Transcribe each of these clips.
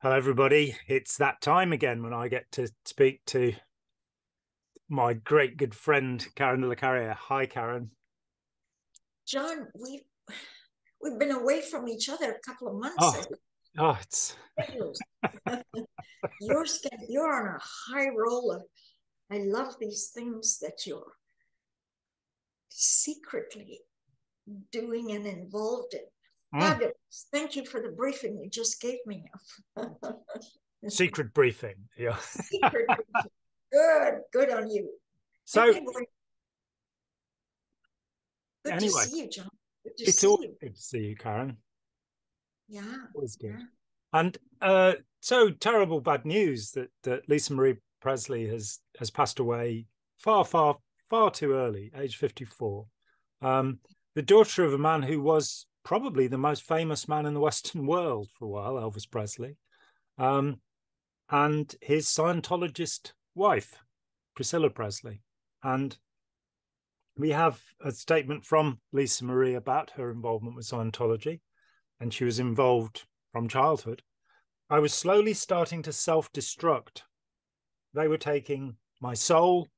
Hello, everybody. It's that time again when I get to speak to my great good friend, Karen De La Carriere. Hi, Karen. John, we've been away from each other a couple of months. It's You're on a high roller. I love these things that you're secretly doing and involved in. Fabulous. Thank you for the briefing you just gave me. Secret briefing. Yeah. Secret briefing. Good on you. So good anyway, to see you, John. Good to it's see always you. good to see you, Karen. Yeah. Always good. Yeah. And so terrible bad news that Lisa-Marie Presley has passed away far too early, age 54. The daughter of a man who was probably the most famous man in the Western world for a while, Elvis Presley, and his Scientologist wife, Priscilla Presley. And we have a statement from Lisa-Marie about her involvement with Scientology, and she was involved from childhood. I was slowly starting to self-destruct. They were taking my soul,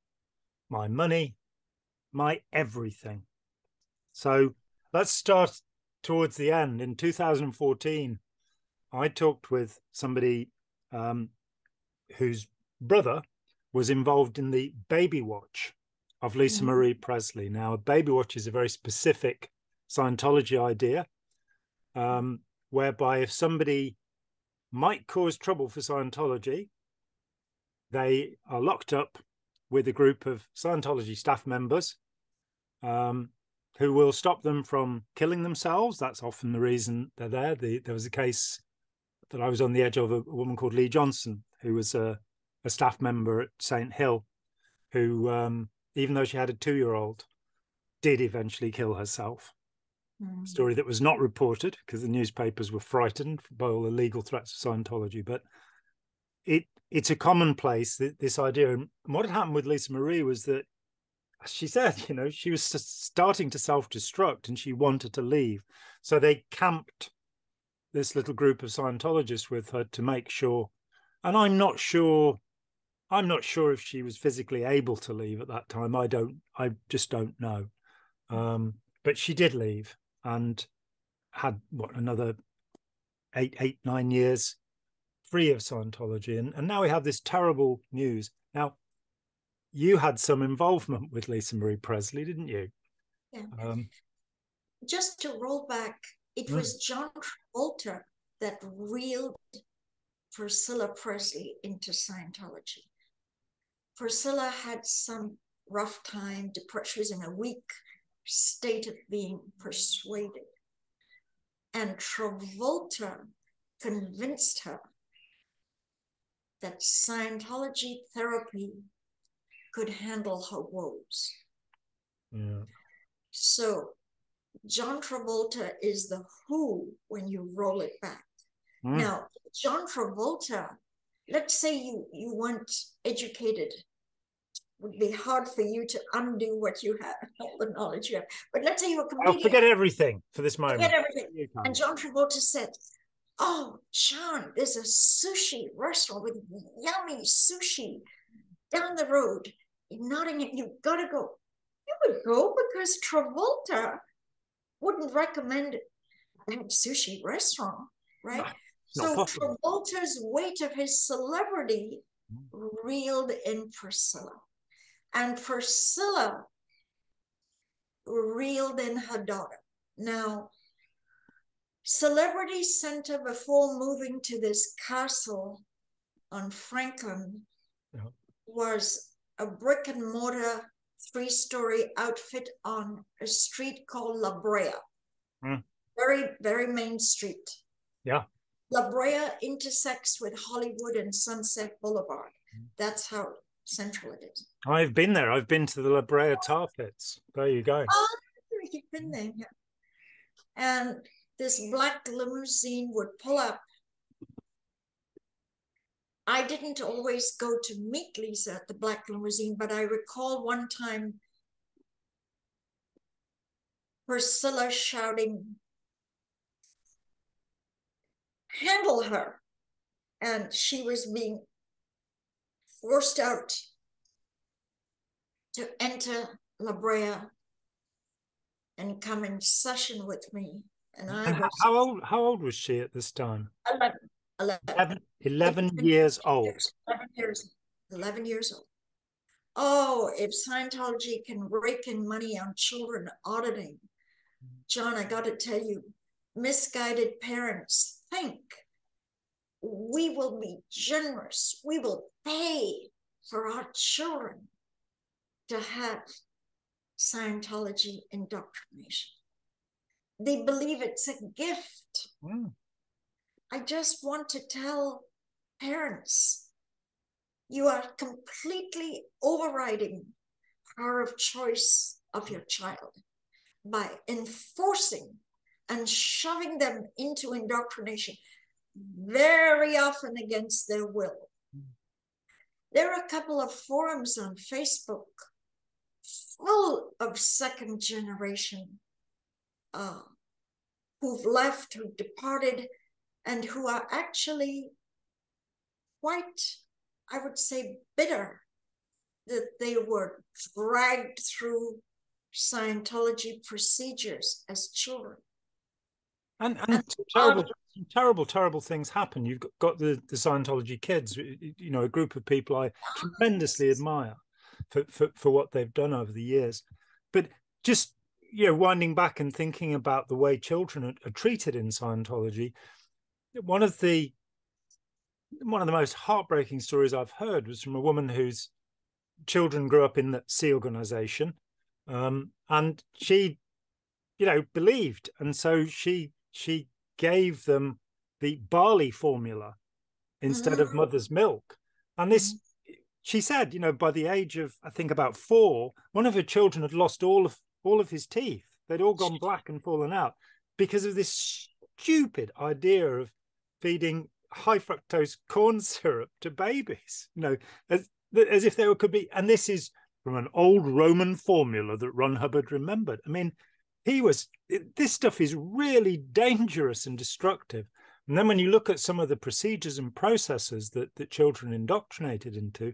my money, my everything. So let's start towards the end. In 2014, I talked with somebody whose brother was involved in the baby watch of Lisa-Marie Presley. Now, a baby watch is a very specific Scientology idea, whereby if somebody might cause trouble for Scientology, they are locked up with a group of Scientology staff members who will stop them from killing themselves. That's often the reason they're there. There was a case that I was on the edge of, a woman called Lee Johnson, who was a staff member at St. Hill, who, even though she had a 2-year-old, did eventually kill herself. A story that was not reported because the newspapers were frightened by all the legal threats of Scientology. But it's a commonplace, this idea. And what had happened with Lisa-Marie was that, as she said, she was starting to self-destruct and she wanted to leave. So they camped this little group of Scientologists with her to make sure. And I'm not sure if she was physically able to leave at that time. I just don't know. But she did leave and had another 9 years free of Scientology. And now we have this terrible news. Now, you had some involvement with Lisa-Marie Presley, didn't you? Yeah. Just to roll back, it was John Travolta that reeled Priscilla Presley into Scientology. Priscilla had some rough time, depression. She was in a weak state of being persuaded. And Travolta convinced her that Scientology therapy could handle her woes. Yeah. So John Travolta is the who when you roll it back. Now, John Travolta, let's say you weren't educated. It would be hard for you to undo what you have, all the knowledge you have. But let's say you were completely... I'll forget everything for this moment. Forget everything. And John Travolta said, oh, John, there's a sushi restaurant with yummy sushi down the road in Nottingham. You've got to go. You would go because Travolta wouldn't recommend a sushi restaurant, right? So Travolta's weight of his celebrity reeled in Priscilla. And Priscilla reeled in her daughter. Now, Celebrity Center, before moving to this castle on Franklin, was a brick and mortar 3-story outfit on a street called La Brea. Very, very main street. Yeah. La Brea intersects with Hollywood and Sunset Boulevard. That's how central it is. I've been there. I've been to the La Brea tar pits. There you go. Oh, you've been there, yeah. And this black limousine would pull up. I didn't always go to meet Lisa at the black limousine, but I recall one time Priscilla shouting, handle her. And she was being forced out to enter La Brea and come in session with me. And I And was how old was she at this time? 11, 11 years old. 11 years, 11 years old. Oh, if Scientology can rake in money on children auditing, John, I got to tell you, misguided parents think we will be generous. We will pay for our children to have Scientology indoctrination. They believe it's a gift. Mm. I just want to tell parents, you are completely overriding power of choice of your child by enforcing and shoving them into indoctrination, very often against their will. There are a couple of forums on Facebook full of second generation who've left, who've departed, and who are actually quite, I would say, bitter that they were dragged through Scientology procedures as children. And And terrible things happen. You've got the Scientology kids, you know, a group of people I tremendously admire for what they've done over the years. But just, you know, winding back and thinking about the way children are treated in Scientology, one of the most heartbreaking stories I've heard was from a woman whose children grew up in the Sea organization, and she, you know, believed, and so she gave them the barley formula instead of mother's milk. And this, she said, you know, by the age of, I think, about 4, one of her children had lost all of his teeth. They'd all gone black and fallen out because of this stupid idea of feeding high fructose corn syrup to babies, you know, as if there could be. And this is from an old Roman formula that Ron Hubbard remembered. I mean, this stuff is really dangerous and destructive. And then when you look at some of the procedures and processes that children indoctrinated into,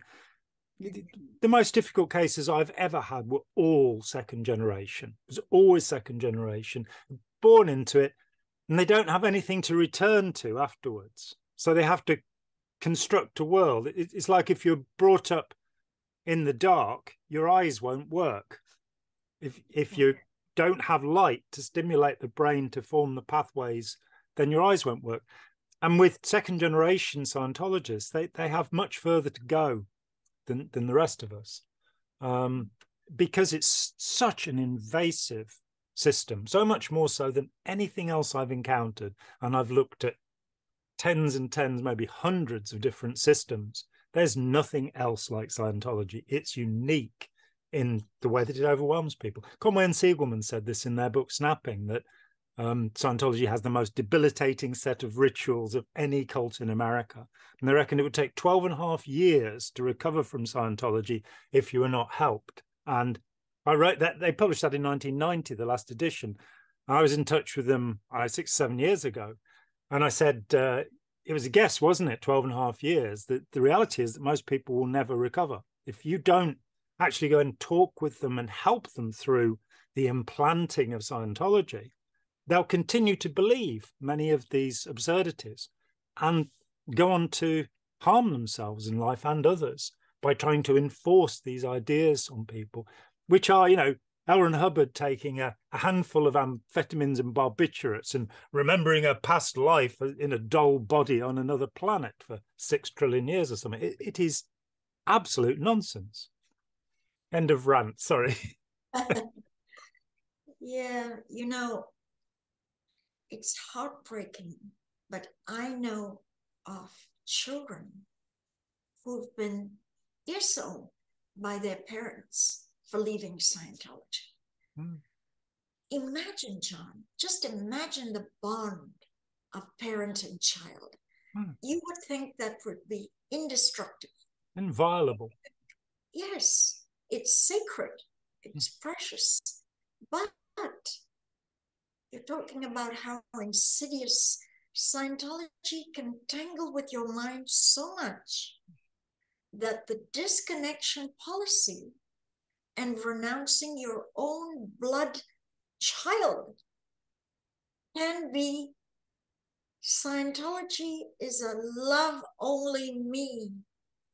the most difficult cases I've ever had were all second generation. It was always second generation, born into it, and they don't have anything to return to afterwards. So they have to construct a world. It's like if you're brought up in the dark, your eyes won't work. If you don't have light to stimulate the brain to form the pathways, then your eyes won't work. And with second generation Scientologists, they have much further to go than the rest of us, because it's such an invasive system, so much more so than anything else I've encountered. And I've looked at tens and tens, maybe hundreds of different systems. There's nothing else like Scientology. It's unique in the way that it overwhelms people. Conway and Siegelman said this in their book Snapping, that Scientology has the most debilitating set of rituals of any cult in America. And they reckon it would take 12.5 years to recover from Scientology if you were not helped. And I wrote that, they published that in 1990, the last edition. I was in touch with them 6 or 7 years ago. And I said, it was a guess, wasn't it? 12.5 years. The reality is that most people will never recover. If you don't actually go and talk with them and help them through the implanting of Scientology, they'll continue to believe many of these absurdities and go on to harm themselves in life and others by trying to enforce these ideas on people, which are, you know, L. Ron Hubbard taking a handful of amphetamines and barbiturates and remembering a past life in a dull body on another planet for 6 trillion years or something. It is absolute nonsense. End of rant, sorry. Yeah, you know, it's heartbreaking, but I know of children who've been disowned by their parents for leaving Scientology. Imagine, John, just imagine the bond of parent and child. You would think that would be indestructible. Inviolable. Yes, it's sacred, it's precious, but you're talking about how insidious Scientology can tangle with your mind so much that the disconnection policy and renouncing your own blood child can be. Scientology is a love only me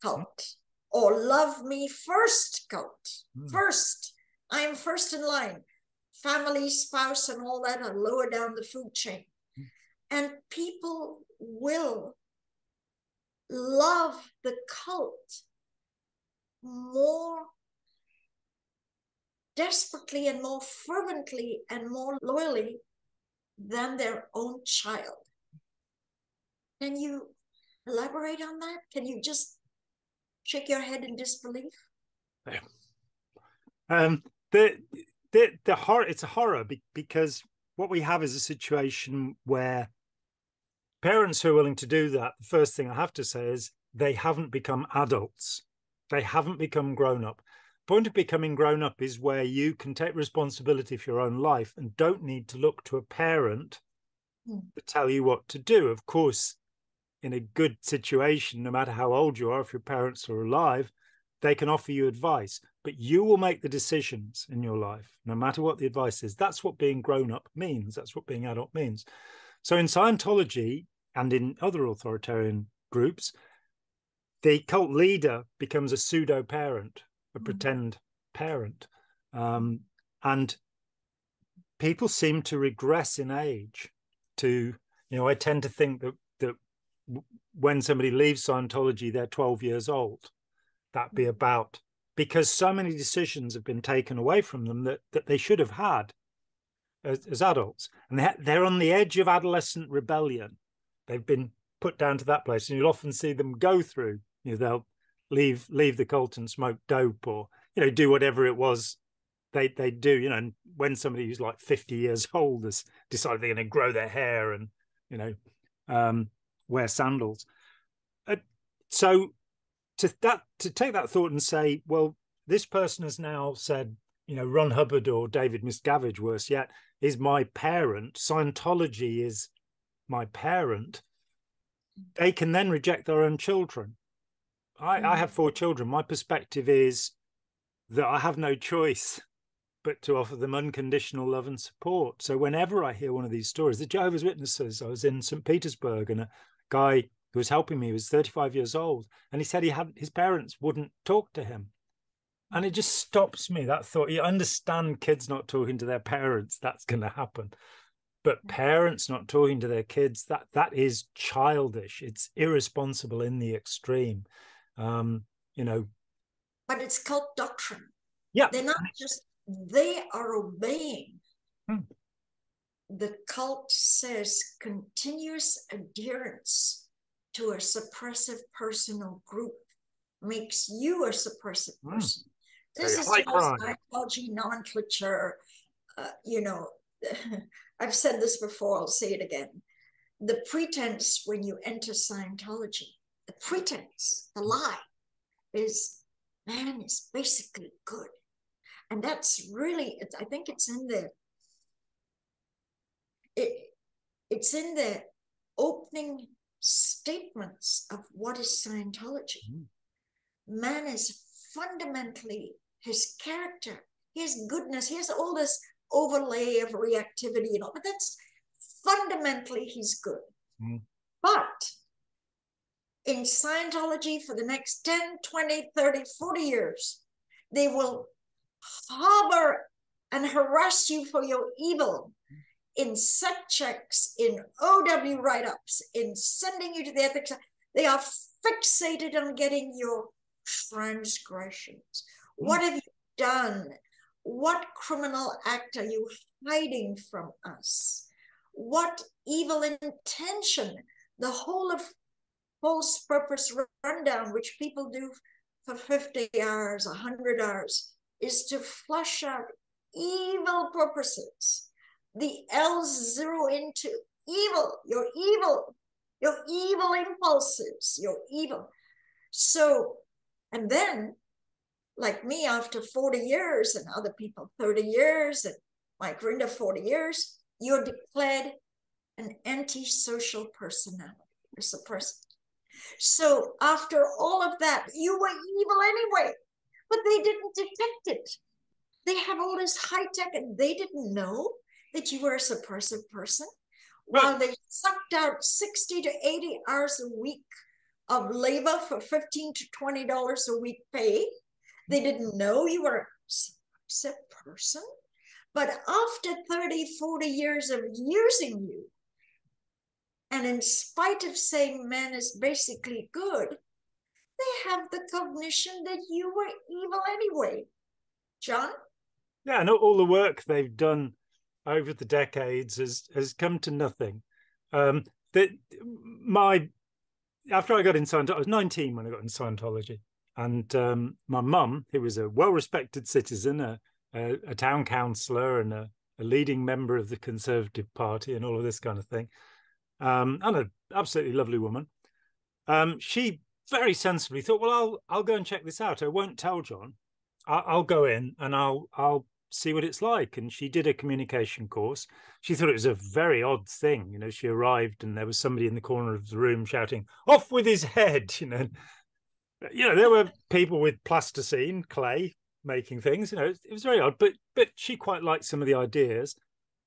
cult, or love me first cult. First, I am first in line. Family, spouse, and all that are lower down the food chain. And people will love the cult more desperately and more fervently and more loyally than their own child. Can you elaborate on that? Can you just shake your head in disbelief? The horror, it's a horror because what we have is a situation where parents who are willing to do that, the first thing I have to say is they haven't become adults. They haven't become grown up. The point of becoming grown up is where you can take responsibility for your own life and don't need to look to a parent to tell you what to do. Of course, in a good situation, no matter how old you are, if your parents are alive, they can offer you advice, but you will make the decisions in your life, no matter what the advice is. That's what being grown up means. That's what being adult means. So in Scientology and in other authoritarian groups, the cult leader becomes a pseudo parent, a pretend parent. And people seem to regress in age to, I tend to think that when somebody leaves Scientology, they're 12 years old. That'd be about, because so many decisions have been taken away from them that they should have had as adults. And they're on the edge of adolescent rebellion. They've been put down to that place. And you'll often see them go through, they'll leave the cult and smoke dope or, do whatever it was they do, and when somebody who's like 50 years old has decided they're going to grow their hair and, wear sandals. So to take that thought and say, well, this person has now said, Ron Hubbard or David Miscavige, worse yet, is my parent. Scientology is my parent. They can then reject their own children. I have 4 children. My perspective is that I have no choice but to offer them unconditional love and support. So whenever I hear one of these stories, the Jehovah's Witnesses, I was in St. Petersburg and a guy who was helping me was 35 years old, and he said his parents wouldn't talk to him. And it just stops me, that thought. You understand kids not talking to their parents, that's going to happen. But parents not talking to their kids, that is childish. It's irresponsible in the extreme. But it's cult doctrine. Yeah. They're not just, they are obeying. The cult says continuous adherence to a suppressive person or group makes you a suppressive person. This is Scientology nomenclature. I've said this before, I'll say it again. The pretense when you enter Scientology, the pretense, the lie, is man is basically good. And that's really, I think it's in the, it's in the opening statements of what is Scientology. Man is fundamentally, his character, his goodness, he has all this overlay of reactivity and all, but that's fundamentally he's good. But in Scientology for the next 10, 20, 30, 40 years, they will harbor and harass you for your evil in set checks, in OW write-ups, in sending you to the ethics. They are fixated on getting your transgressions. What have you done? What criminal act are you hiding from us? What evil intention? The whole of false purpose rundown, which people do for 50 hours, 100 hours, is to flush out evil purposes. The L's zero into evil, your evil impulses, your evil. So, and then, like me, after 40 years, and other people 30 years, and Mike Rinder 40 years, you're declared an antisocial personality, or suppressive. So after all of that, you were evil anyway, but they didn't detect it. They have all this high tech and they didn't know that you were a suppressive person. While they sucked out 60 to 80 hours a week of labor for $15 to $20 a week pay, they didn't know you were a suppressive person. But after 30, 40 years of using you, and in spite of saying man is basically good, they have the cognition that you were evil anyway. John? Yeah, and all the work they've done over the decades has come to nothing. That after I got in Scientology, I was 19 when I got in Scientology, and my mum, who was a well-respected citizen, a town councillor, and a leading member of the Conservative Party, and all of this kind of thing, and an absolutely lovely woman, she very sensibly thought, well, I'll go and check this out. I won't tell John. I'll go in and I'll see what it's like. And she did a communication course. She thought it was a very odd thing. You know, she arrived and there was somebody in the corner of the room shouting, "Off with his head!" You know, there were people with plasticine, clay, making things. You know, it was very odd, but she quite liked some of the ideas.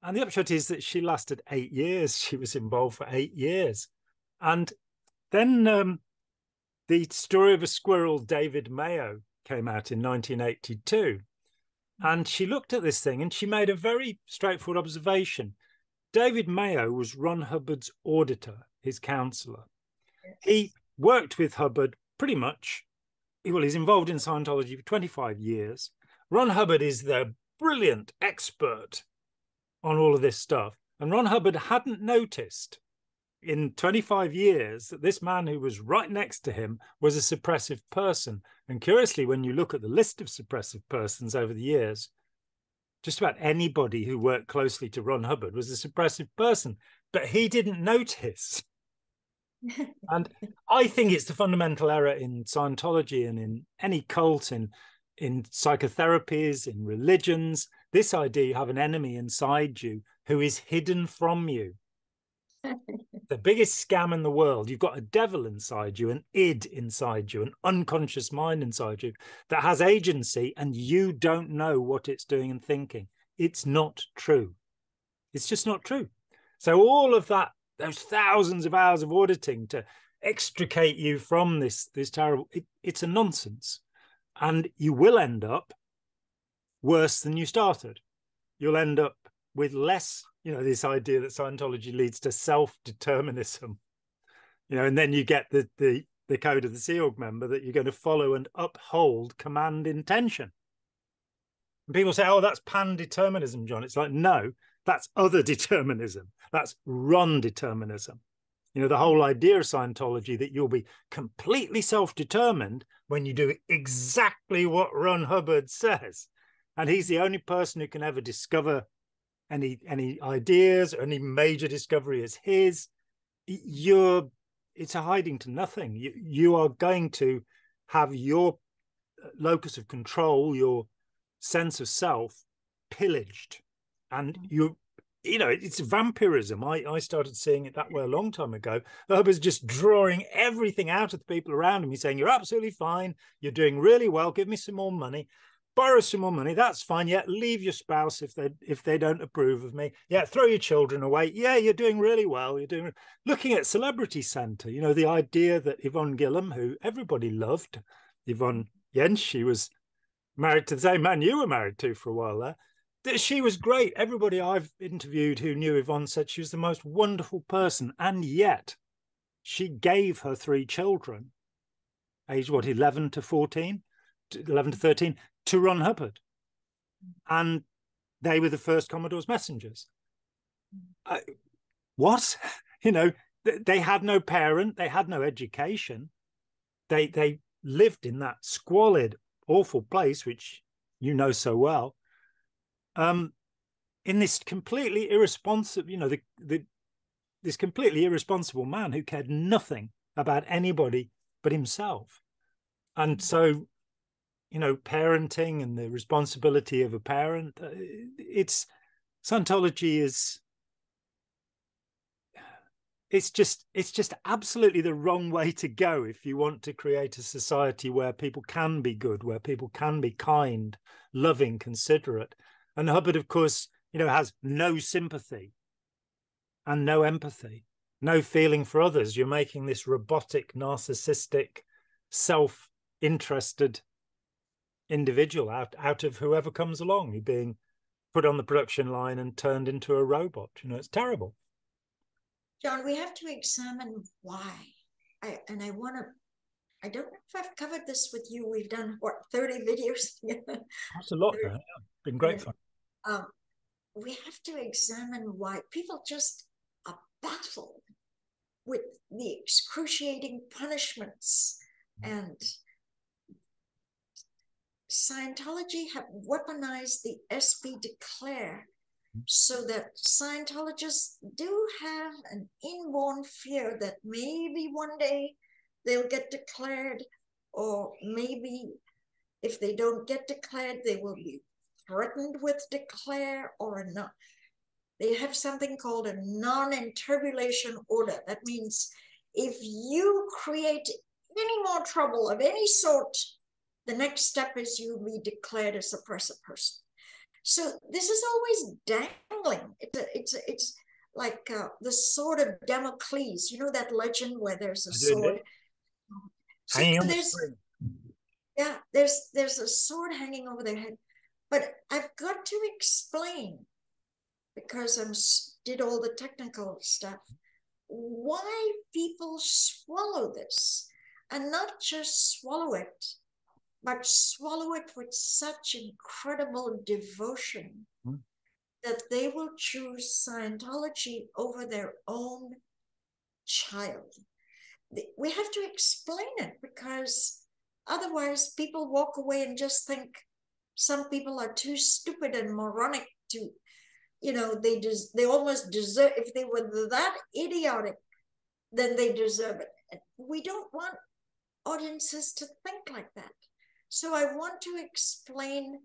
And the upshot is that she lasted 8 years. She was involved for 8 years. And then the story of a squirrel, David Mayo, came out in 1982. And she looked at this thing and she made a very straightforward observation. David Mayo was Ron Hubbard's auditor, his counselor. He worked with Hubbard pretty much. Well, he's involved in Scientology for 25 years. Ron Hubbard is the brilliant expert on all of this stuff. And Ron Hubbard hadn't noticed in 25 years that this man who was right next to him was a suppressive person. And curiously, when you look at the list of suppressive persons over the years, just about anybody who worked closely to Ron Hubbard was a suppressive person, but he didn't notice. And I think it's the fundamental error in Scientology and in any cult, in psychotherapies, in religions, this idea you have an enemy inside you who is hidden from you. The biggest scam in the world. You've got a devil inside you, an id inside you, an unconscious mind inside you that has agency, and you don't know what it's doing and thinking. It's not true. It's just not true. So all of that, those thousands of hours of auditing to extricate you from this terrible, it's a nonsense. And you will end up worse than you started. You'll end up with less, this idea that Scientology leads to self-determinism, and then you get the code of the Sea Org member that you're going to follow and uphold command intention. And people say, oh, that's pan-determinism, John. It's like, no, that's other determinism. That's run determinism. The whole idea of Scientology that you'll be completely self-determined when you do exactly what Ron Hubbard says. And he's the only person who can ever discover any ideas or any major discovery is his. It's a hiding to nothing. You are going to have your locus of control, your sense of self, pillaged, and it's vampirism. I started seeing it that way a long time ago. Hubbard's just drawing everything out of the people around him. He's saying, you're absolutely fine, you're doing really well, give me some more money, borrow some more money, that's fine. Yeah, leave your spouse if they don't approve of me. Yeah, throw your children away. Yeah, you're doing really well. Looking at Celebrity Center, the idea that Yvonne Gillam, who everybody loved, Yvonne Jens, she was married to the same man you were married to for a while there. She was great. Everybody I've interviewed who knew Yvonne said she was the most wonderful person. And yet she gave her 3 children, aged 11 to 14, 11 to 13, to Ron Hubbard. And they were the first Commodore's messengers. What? They had no parent. They had no education. They lived in that squalid, awful place, which you know so well. In this completely irresponsible, this completely irresponsible man who cared nothing about anybody but himself. And so, parenting and the responsibility of a parent, Scientology is it's just absolutely the wrong way to go if you want to create a society where people can be good, where people can be kind, loving, considerate. And Hubbard, of course, has no sympathy and no empathy, no feeling for others. You're making this robotic, narcissistic, self-interested individual out of whoever comes along. You're being put on the production line and turned into a robot. It's terrible. John, we have to examine why. I don't know if I've covered this with you. We've done, 30 videos? That's a lot, though. Yeah. Been great fun. We have to examine why people just are baffled with the excruciating punishments. And Scientology have weaponized the SB declare so that Scientologists do have an inborn fear that maybe one day they'll get declared, or maybe if they don't get declared, they will be threatened with declare or not. They have something called a non-enturbulation order. That means if you create any more trouble of any sort, the next step is you'll be declared a suppressive person. So this is always dangling. It's like the sword of Damocles. You know that legend where there's a sword hanging on the string. Yeah, there's a sword hanging over their head. But I've got to explain, because I did all the technical stuff, why people swallow this, and not just swallow it, but swallow it with such incredible devotion that they will choose Scientology over their own child. We have to explain it, because otherwise people walk away and just think some people are too stupid and moronic to, they almost deserve, if they were that idiotic, then they deserve it. We don't want audiences to think like that. So I want to explain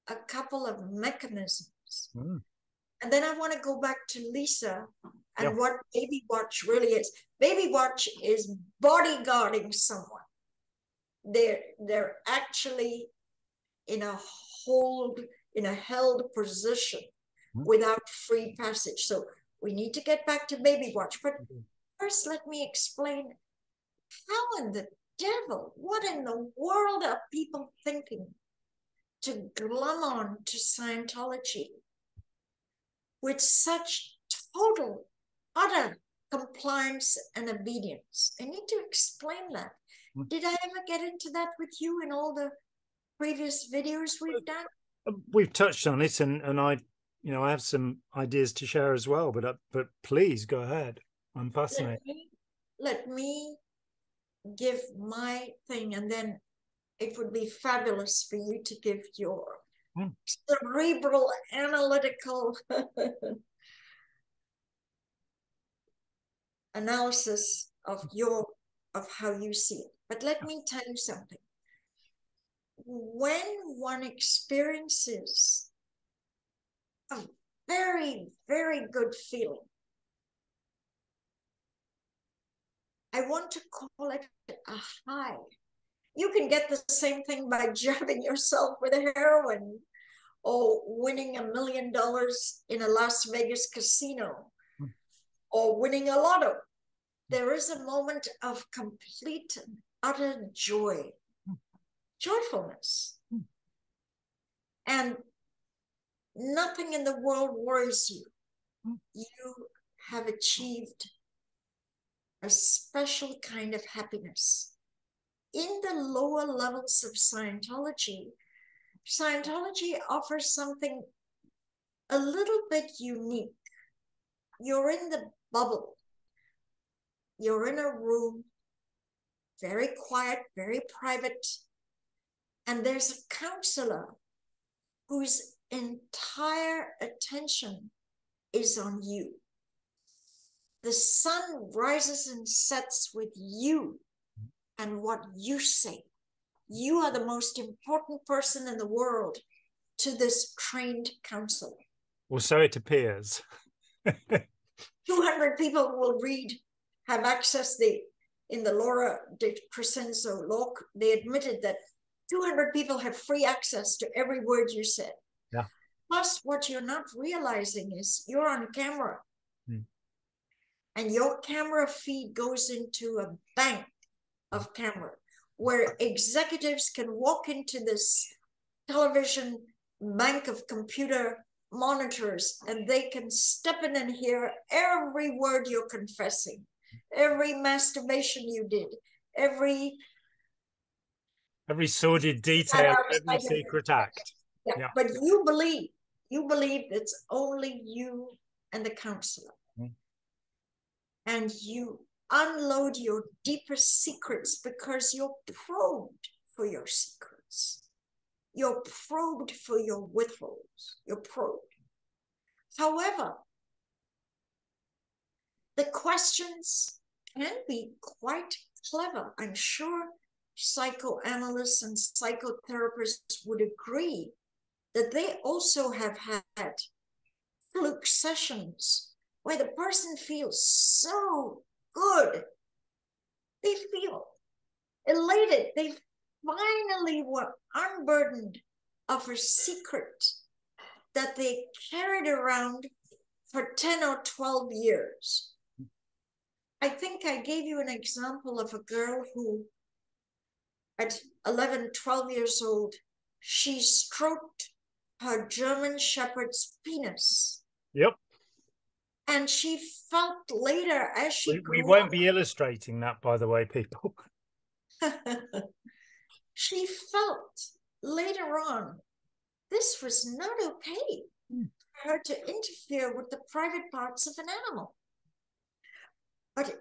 a couple of mechanisms. And then I want to go back to Lisa and what Baby Watch really is. Baby Watch is bodyguarding someone. They're actually in a held position without free passage. So we need to get back to Baby Watch. But first, let me explain how in the devil, what in the world are people thinking to glom on to Scientology with such total, utter compliance and obedience? I need to explain that. Did I ever get into that with you in all the previous videos we've done? We've touched on it, and I have some ideas to share as well, but please go ahead. I'm fascinated. Let me give my thing, and then it would be fabulous for you to give your cerebral analytical analysis of how you see it. But let me tell you something. When one experiences a very, very good feeling, I want to call it a high. You can get the same thing by jabbing yourself with heroin or winning $1 million in a Las Vegas casino or winning a lotto. There is a moment of complete and utter joy, joyfulness. And nothing in the world worries you. You have achieved a special kind of happiness. In the lower levels of Scientology offers something a little bit unique. You're in the bubble. You're in a room, very quiet, very private, and there's a counselor whose entire attention is on you. The sun rises and sets with you and what you say. You are the most important person in the world to this trained counselor. Well, so it appears. 200 people will read have access. In the Laura de Crescenzo law, they admitted that 200 people have free access to every word you said. Yeah. Plus, what you're not realizing is you're on camera. And your camera feed goes into a bank of camera where executives can walk into this television bank of computer monitors and they can step in and hear every word you're confessing, every masturbation you did, every sordid detail, every secret act. Yeah. But you believe it's only you and the counselor. And you unload your deepest secrets because you're probed for your secrets. You're probed for your withholds. You're probed. However, the questions can be quite clever. I'm sure psychoanalysts and psychotherapists would agree that they also have had fluke sessions where the person feels so good. They feel elated. They finally were unburdened of a secret that they carried around for 10 or 12 years. I think I gave you an example of a girl who, at 11, 12 years old, she stroked her German Shepherd's penis. Yep. And she felt later as she grew we won't be illustrating that, by the way, people. She felt later on this was not okay for her to interfere with the private parts of an animal. But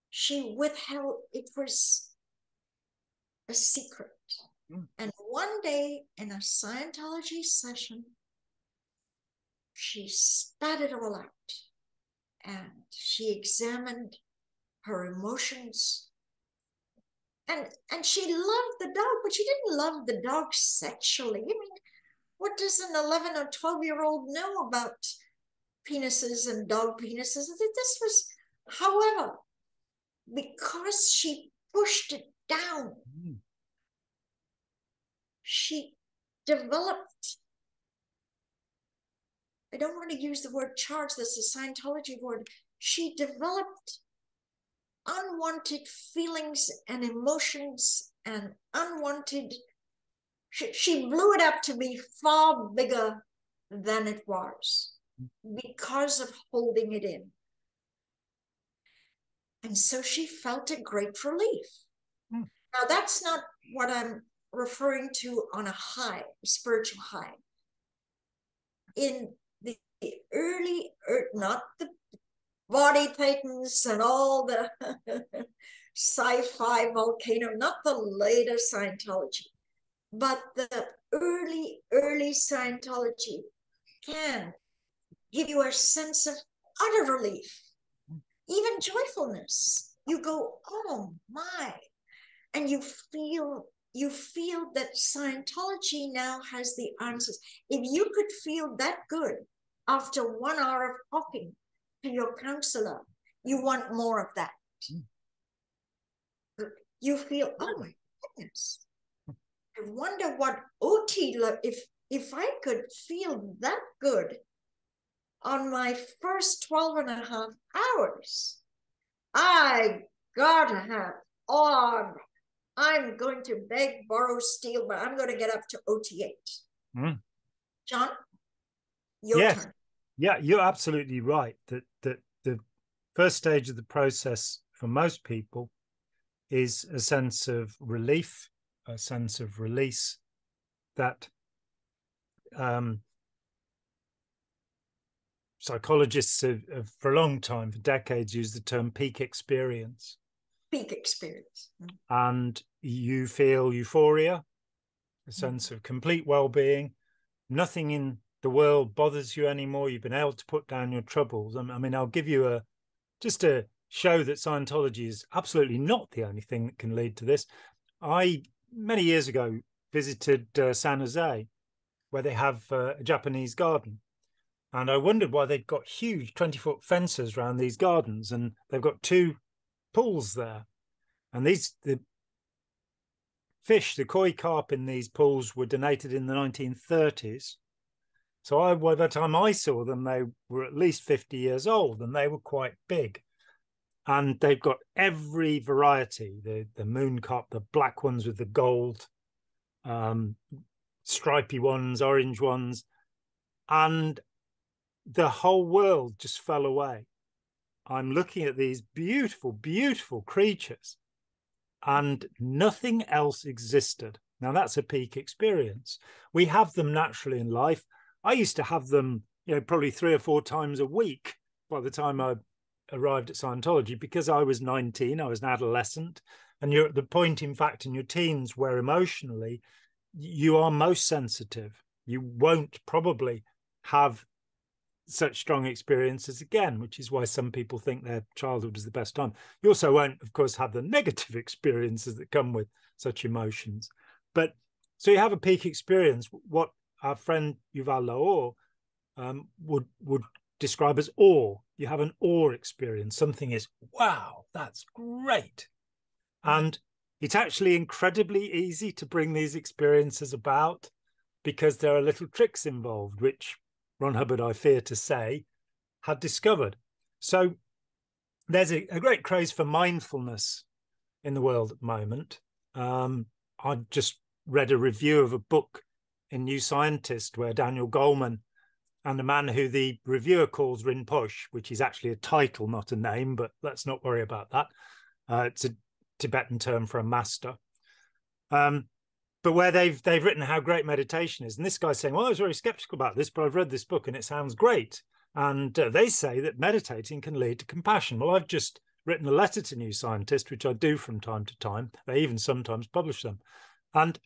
she withheld, it was a secret. And one day in a Scientology session, she spat it all out. And she examined her emotions. And she loved the dog, but she didn't love the dog sexually. I mean, what does an 11 or 12-year-old know about penises and dog penises? This was, however, because she pushed it down, she developed, I don't want to use the word charge, that's a Scientology word. She developed unwanted feelings and emotions and unwanted, she blew it up to be far bigger than it was because of holding it in. And so she felt a great relief. Now, that's not what I'm referring to on a high, a spiritual high. In the early, not the body patents and all the sci-fi volcano, not the later Scientology, but the early Scientology can give you a sense of utter relief, even joyfulness. You go, oh my, and you feel that Scientology now has the answers. If you could feel that good after 1 hour of talking to your counselor, you want more of that. You feel, oh my goodness, I wonder what OT, if I could feel that good on my first 12 and a half hours, I gotta have on. I'm going to beg, borrow, steal, but I'm going to get up to OT8. John, your turn. Yeah, you're absolutely right. That the first stage of the process for most people is a sense of relief, a sense of release that psychologists have for a long time, for decades, used the term peak experience. Peak experience. And you feel euphoria, a sense of complete well-being. Nothing in the world bothers you anymore. You've been able to put down your troubles. I mean, I'll give you just to show that Scientology is absolutely not the only thing that can lead to this. I, many years ago, visited San Jose, where they have a Japanese garden. And I wondered why they'd got huge 20-foot fences around these gardens. And they've got two pools there. And the fish, the koi carp in these pools were donated in the 1930s. So by the time I saw them, they were at least 50 years old, and they were quite big. And they've got every variety, the moon carp, the black ones with the gold, stripy ones, orange ones. And the whole world just fell away. I'm looking at these beautiful, beautiful creatures, and nothing else existed. Now, that's a peak experience. We have them naturally in life. I used to have them, probably 3 or 4 times a week by the time I arrived at Scientology, because I was 19, I was an adolescent, and you're at the point, in fact, in your teens where emotionally you are most sensitive. You won't probably have such strong experiences again, which is why some people think their childhood was the best time. You also won't, of course, have the negative experiences that come with such emotions. But so you have a peak experience, what our friend Yuval Laor would describe as awe. You have an awe experience. Something is, wow, that's great. And it's actually incredibly easy to bring these experiences about, because there are little tricks involved, which Ron Hubbard, I fear to say, had discovered. So there's a great craze for mindfulness in the world at the moment. I just read a review of a book in New Scientist where Daniel Goleman and a man who the reviewer calls Rinpoche, which is actually a title, not a name, but let's not worry about that. It's a Tibetan term for a master. But where they've written how great meditation is. And this guy's saying, well, I was very skeptical about this, but I've read this book and it sounds great. And they say that meditating can lead to compassion. Well, I've just written a letter to New Scientist, which I do from time to time. They even sometimes publish them. And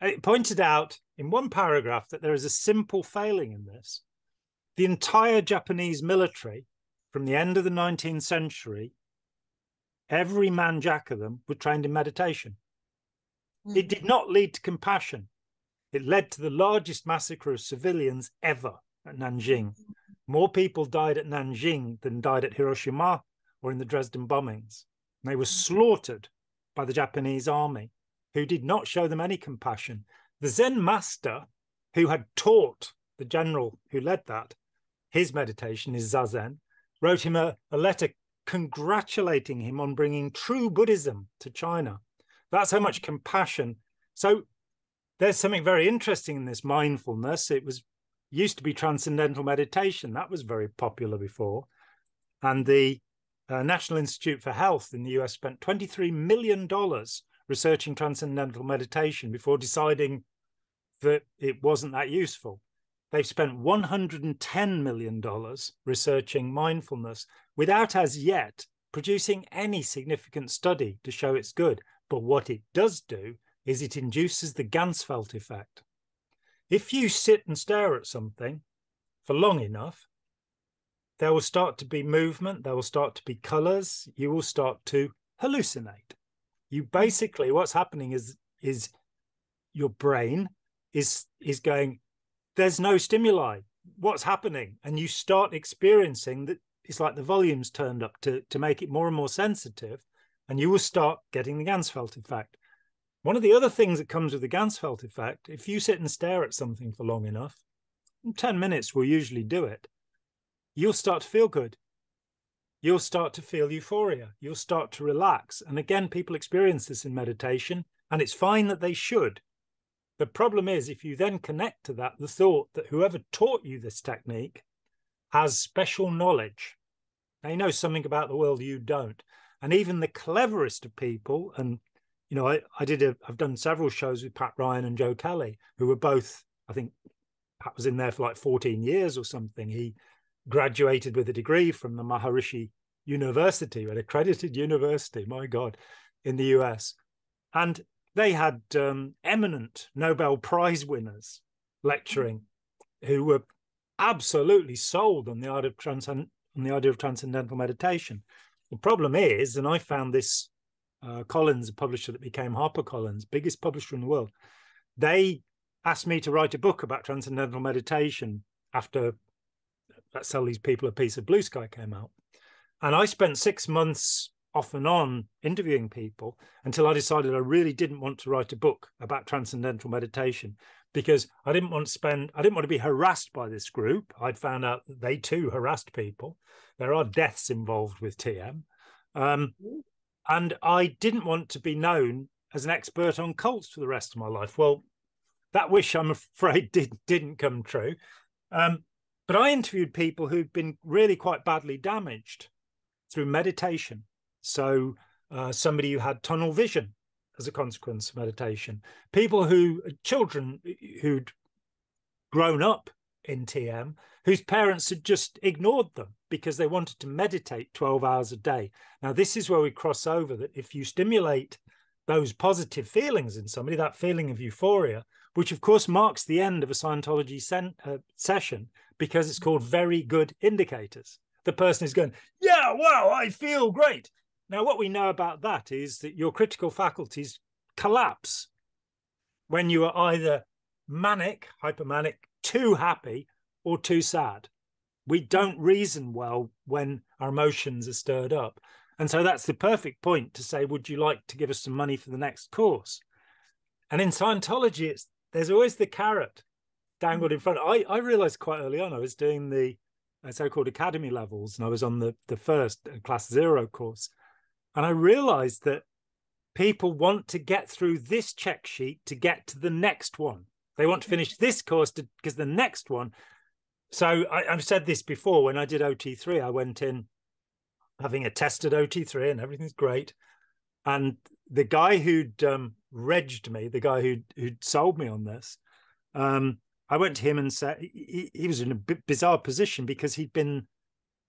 it pointed out in one paragraph that there is a simple failing in this. The entire Japanese military, from the end of the 19th century, every man jack of them were trained in meditation. It did not lead to compassion. It led to the largest massacre of civilians ever at Nanjing. More people died at Nanjing than died at Hiroshima or in the Dresden bombings. And they were slaughtered by the Japanese army, who did not show them any compassion. The Zen master, who had taught the general who led that, his meditation, his Zazen, wrote him a letter congratulating him on bringing true Buddhism to China. That's how much compassion. So there's something very interesting in this mindfulness. It used to be Transcendental Meditation. That was very popular before. And the National Institute for Health in the US spent $23 million researching Transcendental Meditation before deciding that it wasn't that useful. They've spent $110 million researching mindfulness without as yet producing any significant study to show it's good. But what it does do is it induces the Ganzfeld effect. If you sit and stare at something for long enough, there will start to be movement, there will start to be colors, you will start to hallucinate. You basically, what's happening is your brain is going, there's no stimuli. What's happening? And you start experiencing that it's like the volume's turned up to make it more and more sensitive, and you will start getting the Ganzfeld effect. One of the other things that comes with the Ganzfeld effect, if you sit and stare at something for long enough, 10 minutes will usually do it, you'll start to feel good. You'll start to feel euphoria. You'll start to relax. And again, people experience this in meditation, and it's fine that they should. The problem is, if you then connect to that, the thought that whoever taught you this technique has special knowledge. They know something about the world you don't. And even the cleverest of people, and I've done several shows with Pat Ryan and Joe Kelly, who were both, I think Pat was in there for like 14 years or something. He graduated with a degree from the Maharishi University, an accredited university, my God, in the US. And they had eminent Nobel Prize winners lecturing who were absolutely sold on the idea of transcendental meditation. The problem is, and I found this, Collins, a publisher that became HarperCollins, biggest publisher in the world, they asked me to write a book about transcendental meditation after Let's Sell These People a Piece of Blue Sky came out. And I spent 6 months off and on interviewing people until I decided I really didn't want to write a book about transcendental meditation, because I didn't want to be harassed by this group. I'd found out that they too harassed people. There are deaths involved with TM. And I didn't want to be known as an expert on cults for the rest of my life. Well, that wish, I'm afraid, didn't come true. But I interviewed people who'd been really quite badly damaged through meditation. So somebody who had tunnel vision as a consequence of meditation, children who'd grown up in TM, whose parents had just ignored them because they wanted to meditate 12 hours a day. Now, this is where we cross over, that if you stimulate those positive feelings in somebody, that feeling of euphoria, which of course marks the end of a Scientology session, because it's called very good indicators. The person is going, yeah, wow, I feel great. Now, what we know about that is that your critical faculties collapse when you are either manic, hypermanic, too happy, or too sad. We don't reason well when our emotions are stirred up. And so that's the perfect point to say, would you like to give us some money for the next course? And in Scientology, there's always the carrot dangled in front. I realized quite early on, I was doing the so-called academy levels, and I was on the first class 0 course. And I realized that people want to get through this check sheet to get to the next one. They want to finish this course because the next one. So I've said this before, when I did OT3, I went in having a tested OT3 and everything's great. And the guy who'd regged me, the guy who'd sold me on this, I went to him and said, he was in a bit bizarre position because he'd been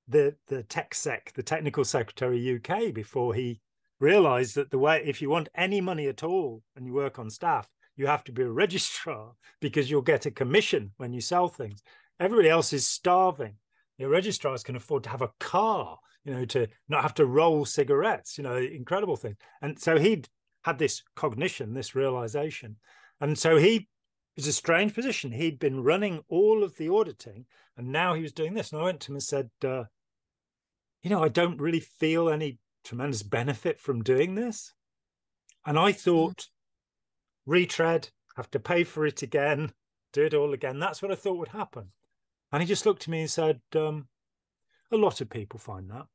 the technical secretary UK before he realized that if you want any money at all and you work on staff, you have to be a registrar because you'll get a commission when you sell things. Everybody else is starving. Your registrars can afford to have a car, to not have to roll cigarettes, incredible thing. And so he'd had this cognition, this realization. And so he was a strange position. He'd been running all of the auditing, and now he was doing this. And I went to him and said, I don't really feel any tremendous benefit from doing this. And I thought, retread, have to pay for it again, do it all again. That's what I thought would happen. And he just looked at me and said, a lot of people find that.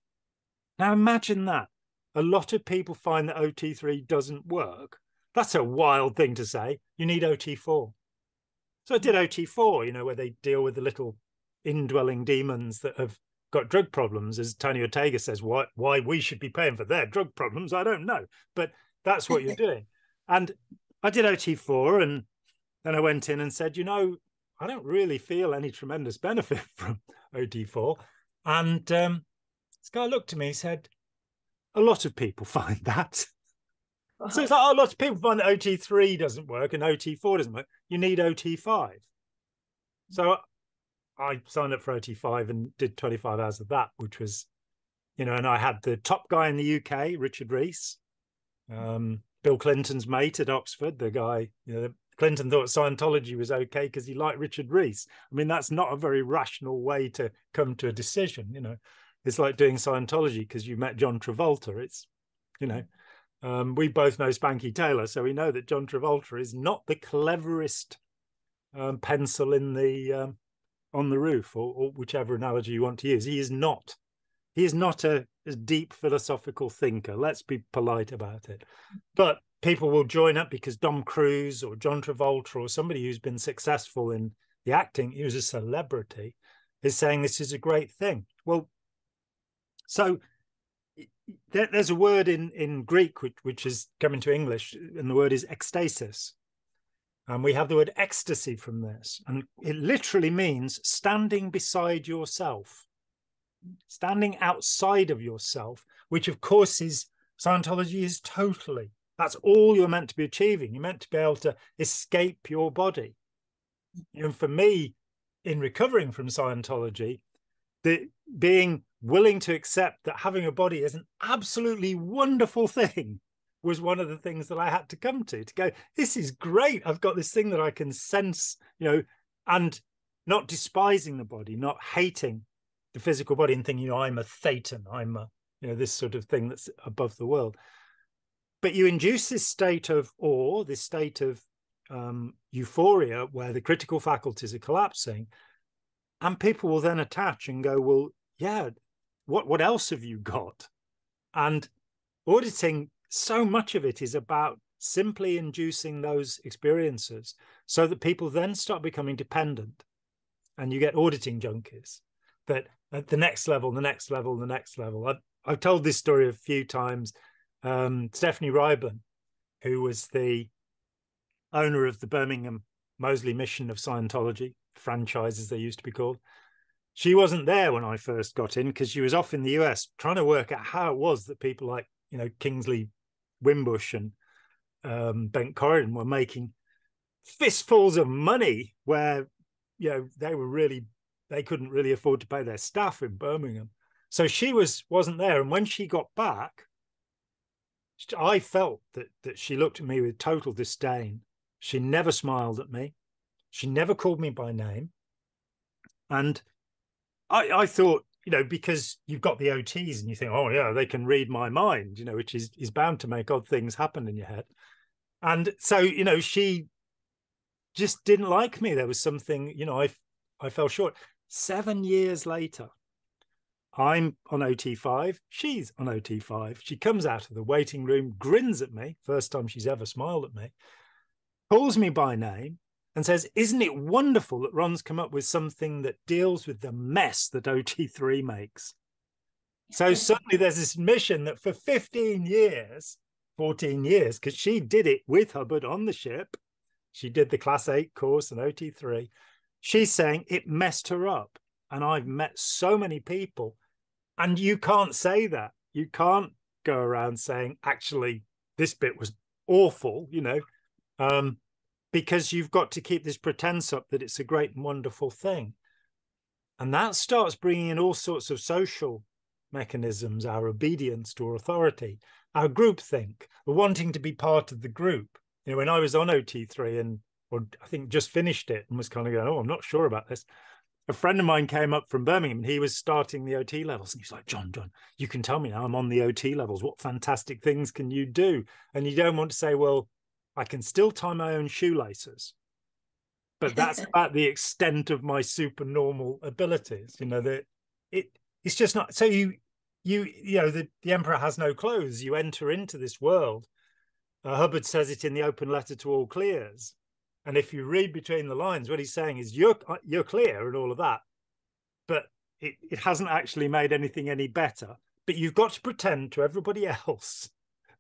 Now imagine that. A lot of people find that OT3 doesn't work. That's a wild thing to say. You need OT4. So I did OT4, where they deal with the little indwelling demons that have got drug problems. As Tony Ortega says, why we should be paying for their drug problems, I don't know. But that's what you're doing. And I did OT4, and then I went in and said, I don't really feel any tremendous benefit from OT4. And this guy looked at me and said, a lot of people find that. So it's like, a lot of people find that OT3 doesn't work and OT4 doesn't work. You need OT5. So I signed up for OT5 and did 25 hours of that, which was, and I had the top guy in the UK, Richard Rees, Bill Clinton's mate at Oxford, the guy, Clinton thought Scientology was okay because he liked Richard Rees. I mean, that's not a very rational way to come to a decision, It's like doing Scientology because you met John Travolta. It's, we both know Spanky Taylor, so we know that John Travolta is not the cleverest pencil in the on the roof, or whichever analogy you want to use. He is not a deep philosophical thinker. Let's be polite about it. But people will join up because Tom Cruise or John Travolta or somebody who's been successful in the acting, who's a celebrity, is saying this is a great thing. Well, so there's a word in Greek which is coming to English, and the word is ecstasis. And we have the word ecstasy from this. And it literally means standing beside yourself, standing outside of yourself, which of course is Scientology is totally. That's all you're meant to be achieving. You're meant to be able to escape your body. And for me, in recovering from Scientology, being willing to accept that having a body is an absolutely wonderful thing was one of the things that I had to come to go, this is great. I've got this thing that I can sense, and not despising the body, not hating the physical body and thinking, I'm a Thetan, I'm a, this sort of thing that's above the world. But you induce this state of awe, this state of euphoria, where the critical faculties are collapsing, and people will then attach and go, well, yeah, what else have you got? And auditing, so much of it is about simply inducing those experiences so that people then start becoming dependent, and you get auditing junkies that at the next level, the next level, the next level. I've told this story a few times. Stephanie Ryburn, who was the owner of the Birmingham Moseley Mission of Scientology, franchise as they used to be called, she wasn't there when I first got in because she was off in the US trying to work out how it was that people like, Kingsley Wimbush and Bent Corrigan were making fistfuls of money where, they couldn't really afford to pay their staff in Birmingham. So she wasn't there. And when she got back, I felt that she looked at me with total disdain. She never smiled at me. She never called me by name. And I thought, because you've got the OTs and you think, oh, yeah, they can read my mind, which is bound to make odd things happen in your head. And so, she just didn't like me. There was something, I fell short. 7 years later, I'm on OT5. She's on OT5. She comes out of the waiting room, grins at me, first time she's ever smiled at me, calls me by name, and says, isn't it wonderful that Ron's come up with something that deals with the mess that OT3 makes? So suddenly there's this mission that for 14 years, because she did it with Hubbard on the ship. She did the Class 8 course and OT3. She's saying it messed her up. And I've met so many people. And you can't say that. You can't go around saying, actually, this bit was awful, because you've got to keep this pretense up that it's a great and wonderful thing. And that starts bringing in all sorts of social mechanisms, our obedience to authority, our groupthink, wanting to be part of the group. When I was on OT3 or I think just finished it and was kind of going, oh, I'm not sure about this. A friend of mine came up from Birmingham and he was starting the OT levels. And he was like, John, you can tell me now I'm on the OT levels. What fantastic things can you do? And you don't want to say, well, I can still tie my own shoelaces, but that's about the extent of my supernormal abilities. That it's just not. So the emperor has no clothes. You enter into this world. Hubbard says it in the open letter to all clears. And if you read between the lines, what he's saying is you're clear and all of that, but it hasn't actually made anything any better. But you've got to pretend to everybody else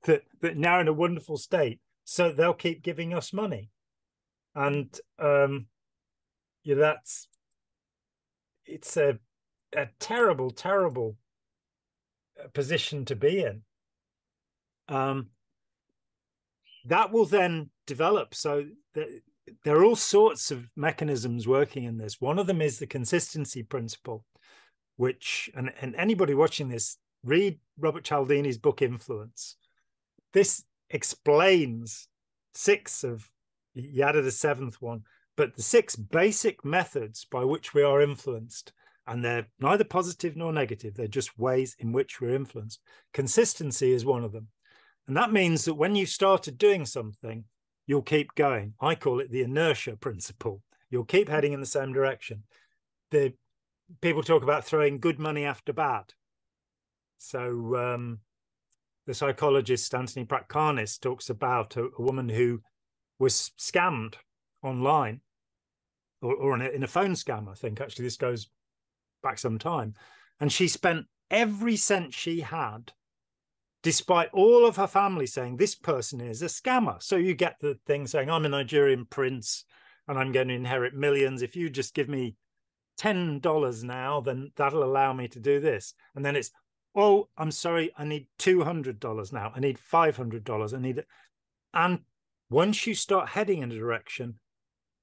that now in a wonderful state, so they'll keep giving us money. And it's a terrible, terrible position to be in. That will then develop. So there are all sorts of mechanisms working in this. One of them is the consistency principle, which, and anybody watching this, read Robert Cialdini's book, Influence. This explains he added a seventh one, but the 6 basic methods by which we are influenced, and they're neither positive nor negative. They're just ways in which we're influenced. Consistency is one of them. And that means that when you started doing something, you'll keep going. I call it the inertia principle. You'll keep heading in the same direction. The people talk about throwing good money after bad. So the psychologist Anthony Pratkardis talks about a woman who was scammed online or in a phone scam, I think. Actually, this goes back some time. And she spent every cent she had, despite all of her family saying this person is a scammer. So you get the thing saying, I'm a Nigerian prince and I'm going to inherit millions. If you just give me $10 now, then that'll allow me to do this. And then it's, oh, I'm sorry, I need $200 now. I need $500. I need it. And once you start heading in a direction,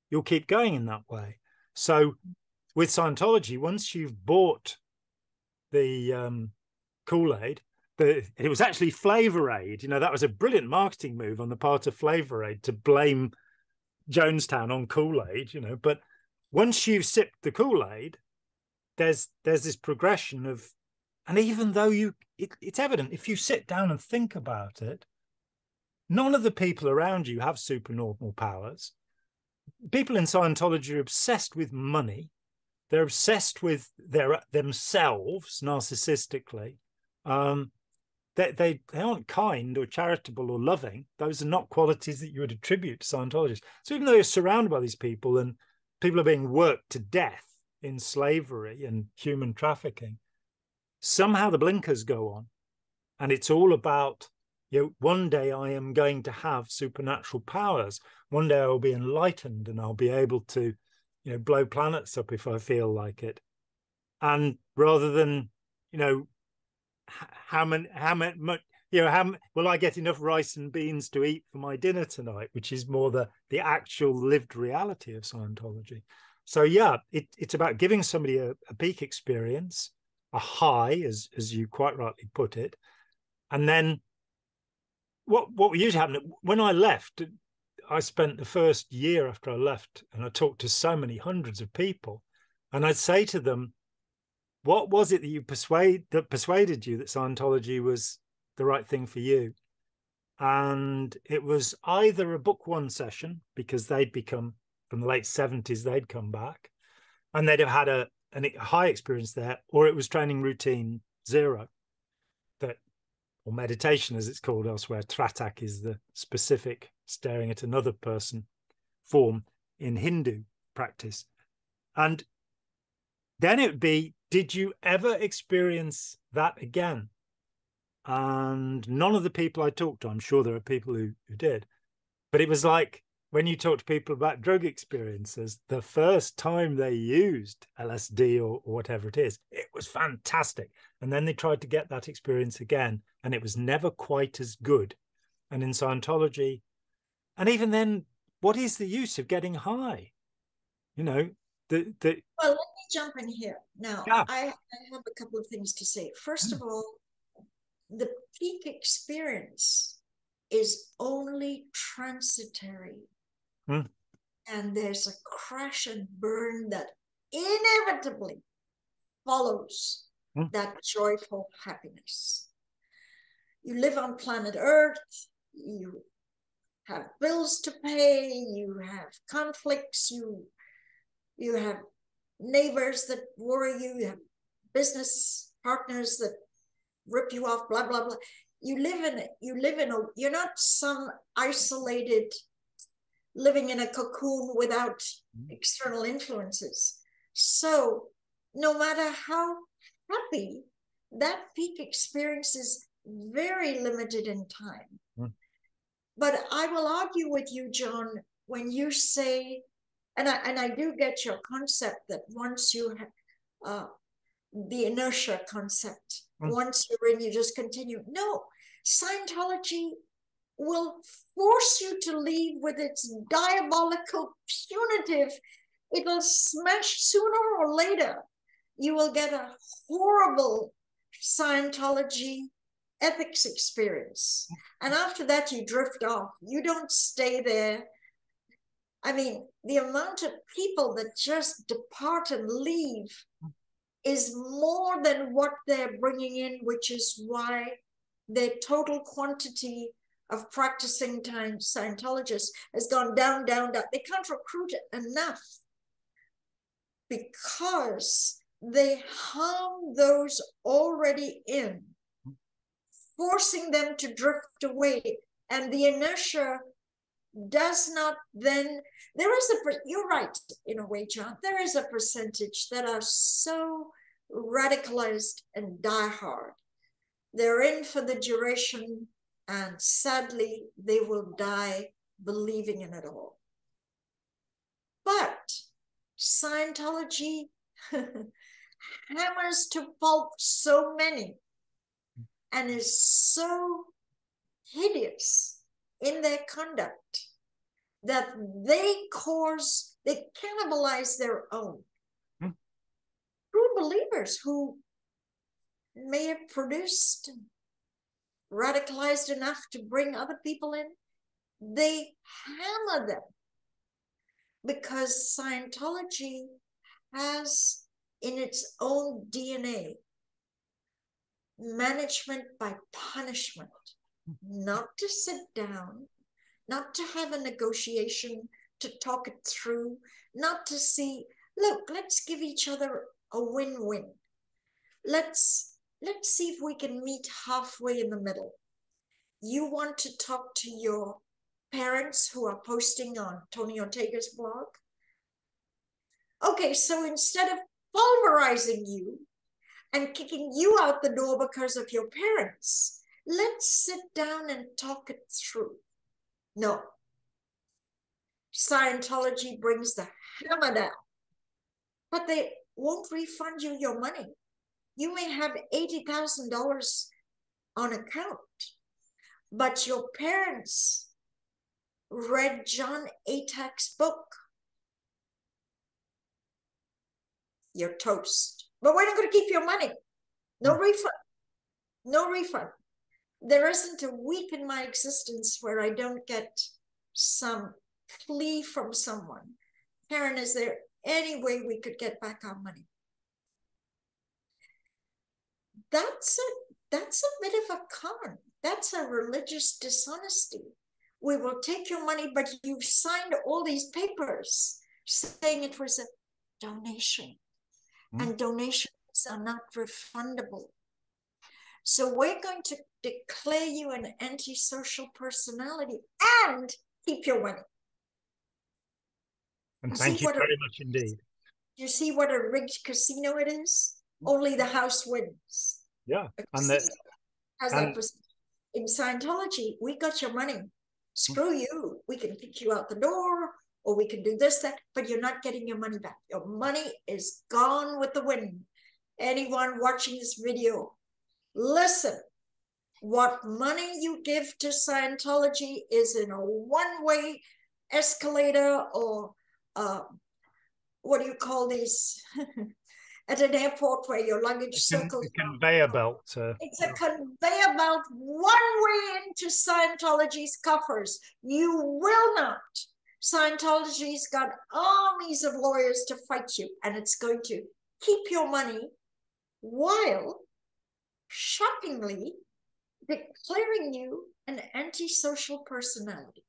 you'll keep going in that way. So with Scientology, once you've bought the Kool-Aid, it was actually Flavor Aid. That was a brilliant marketing move on the part of Flavor Aid to blame Jonestown on Kool-Aid, but once you've sipped the Kool-Aid, there's this progression of And even though it's evident, if you sit down and think about it, none of the people around you have supernormal powers. People in Scientology are obsessed with money. They're obsessed with themselves narcissistically. They aren't kind or charitable or loving. Those are not qualities that you would attribute to Scientologists. So even though you're surrounded by these people and people are being worked to death in slavery and human trafficking, somehow the blinkers go on. And it's all about, one day I am going to have supernatural powers. One day I will be enlightened and I'll be able to, blow planets up if I feel like it. And rather than, how will I get enough rice and beans to eat for my dinner tonight, which is more the actual lived reality of Scientology. So yeah, it's about giving somebody a peak experience, a high, as you quite rightly put it. And then what usually happened when I left, I spent the first year after I left, and I talked to so many hundreds of people, and I'd say to them, what was it that persuaded you that Scientology was the right thing for you? And it was either a book one session, because they'd become, from the late 70s, they'd come back and they'd have had a high experience there, or it was training routine 0, or meditation as it's called elsewhere. Tratak is the specific staring at another person form in Hindu practice. And then it would be, did you ever experience that again? And none of the people I talked to, I'm sure there are people who did, but it was like when you talk to people about drug experiences, the first time they used LSD or whatever it is, it was fantastic. And then they tried to get that experience again, and it was never quite as good. And in Scientology, and even then, what is the use of getting high? Well, let me jump in here. Now, yeah. I have a couple of things to say. First of all, the peak experience is only transitory. And there's a crash and burn that inevitably follows that joyful happiness. You live on planet Earth, you have bills to pay, you have conflicts, you have neighbors that worry you, you have business partners that rip you off, blah, blah, blah. You're not some isolated living in a cocoon without external influences. So no matter how happy, that peak experience is very limited in time. But I will argue with you, John, when you say, and I do get your concept that once you have the inertia concept, once you're in, you just continue. No, Scientology will force you to leave with its diabolical, punitive, it'll smash sooner or later. You will get a horrible Scientology ethics experience. And after that, you drift off. You don't stay there. I mean, the amount of people that just depart and leave is more than what they're bringing in, which is why their total quantity of practicing Scientologists has gone down, down, down. They can't recruit enough because they harm those already in, forcing them to drift away. And the inertia does not then, you're right in a way, John, there is a percentage that are so radicalized and diehard. They're in for the duration, and sadly, they will die believing in it all. But Scientology hammers to pulp so many and is so hideous in their conduct that they cannibalize their own. True believers who may have produced, radicalized enough to bring other people in, they hammer them because Scientology has in its own DNA management by punishment, not to sit down, not to have a negotiation, to talk it through, not to see, look, let's give each other a win-win. Let's see if we can meet halfway in the middle. You want to talk to your parents who are posting on Tony Ortega's blog? Okay, so instead of pulverizing you and kicking you out the door because of your parents, let's sit down and talk it through. No. Scientology brings the hammer down, but they won't refund you your money. You may have $80,000 on account, but your parents read John Atak's book. You're toast. But we're not going to keep your money. No refund. No refund. There isn't a week in my existence where I don't get some plea from someone. Karen, is there any way we could get back our money? That's a bit of a con. That's a religious dishonesty. We will take your money, but you've signed all these papers saying it was a donation. And donations are not refundable. So we're going to declare you an antisocial personality and keep your money. And thank you very much indeed. You see what a rigged casino it is? Only the house wins. Yeah. In Scientology, we got your money. Screw you. We can kick you out the door, or we can do this, that, but you're not getting your money back. Your money is gone with the wind. Anyone watching this video, listen. What money you give to Scientology is in a one-way escalator, or what do you call these? At an airport where your luggage circles. A conveyor belt. It's a conveyor belt one way into Scientology's coffers. You will not. Scientology's got armies of lawyers to fight you, and it's going to keep your money while, shockingly, declaring you an antisocial personality.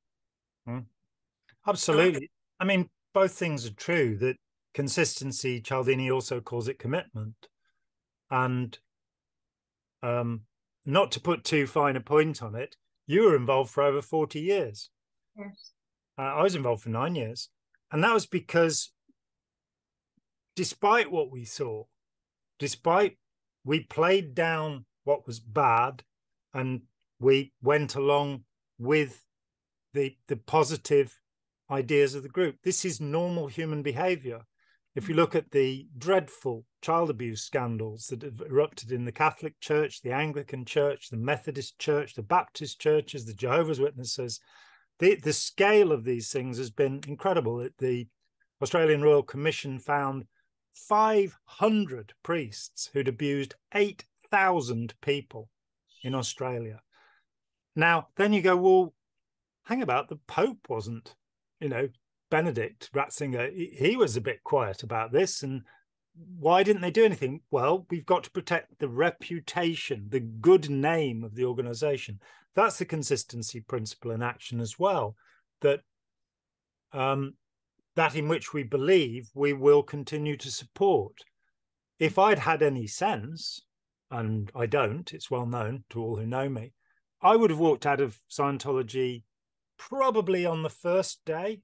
Absolutely. I mean, both things are true. That consistency, Cialdini also calls it commitment. And not to put too fine a point on it, you were involved for over 40 years. Yes. I was involved for 9 years. And that was because despite what we saw, despite we played down what was bad and we went along with the positive ideas of the group. This is normal human behavior. If you look at the dreadful child abuse scandals that have erupted in the Catholic Church, the Anglican Church, the Methodist Church, the Baptist churches, the Jehovah's Witnesses, the scale of these things has been incredible. The Australian Royal Commission found 500 priests who'd abused 8,000 people in Australia. Now, then you go, well, hang about, the Pope wasn't, Benedict Ratzinger, he was a bit quiet about this. And why didn't they do anything? Well, we've got to protect the reputation, the good name of the organization. That's the consistency principle in action as well, that in which we believe we will continue to support. If I'd had any sense, and I don't, it's well known to all who know me, I would have walked out of Scientology probably on the first day,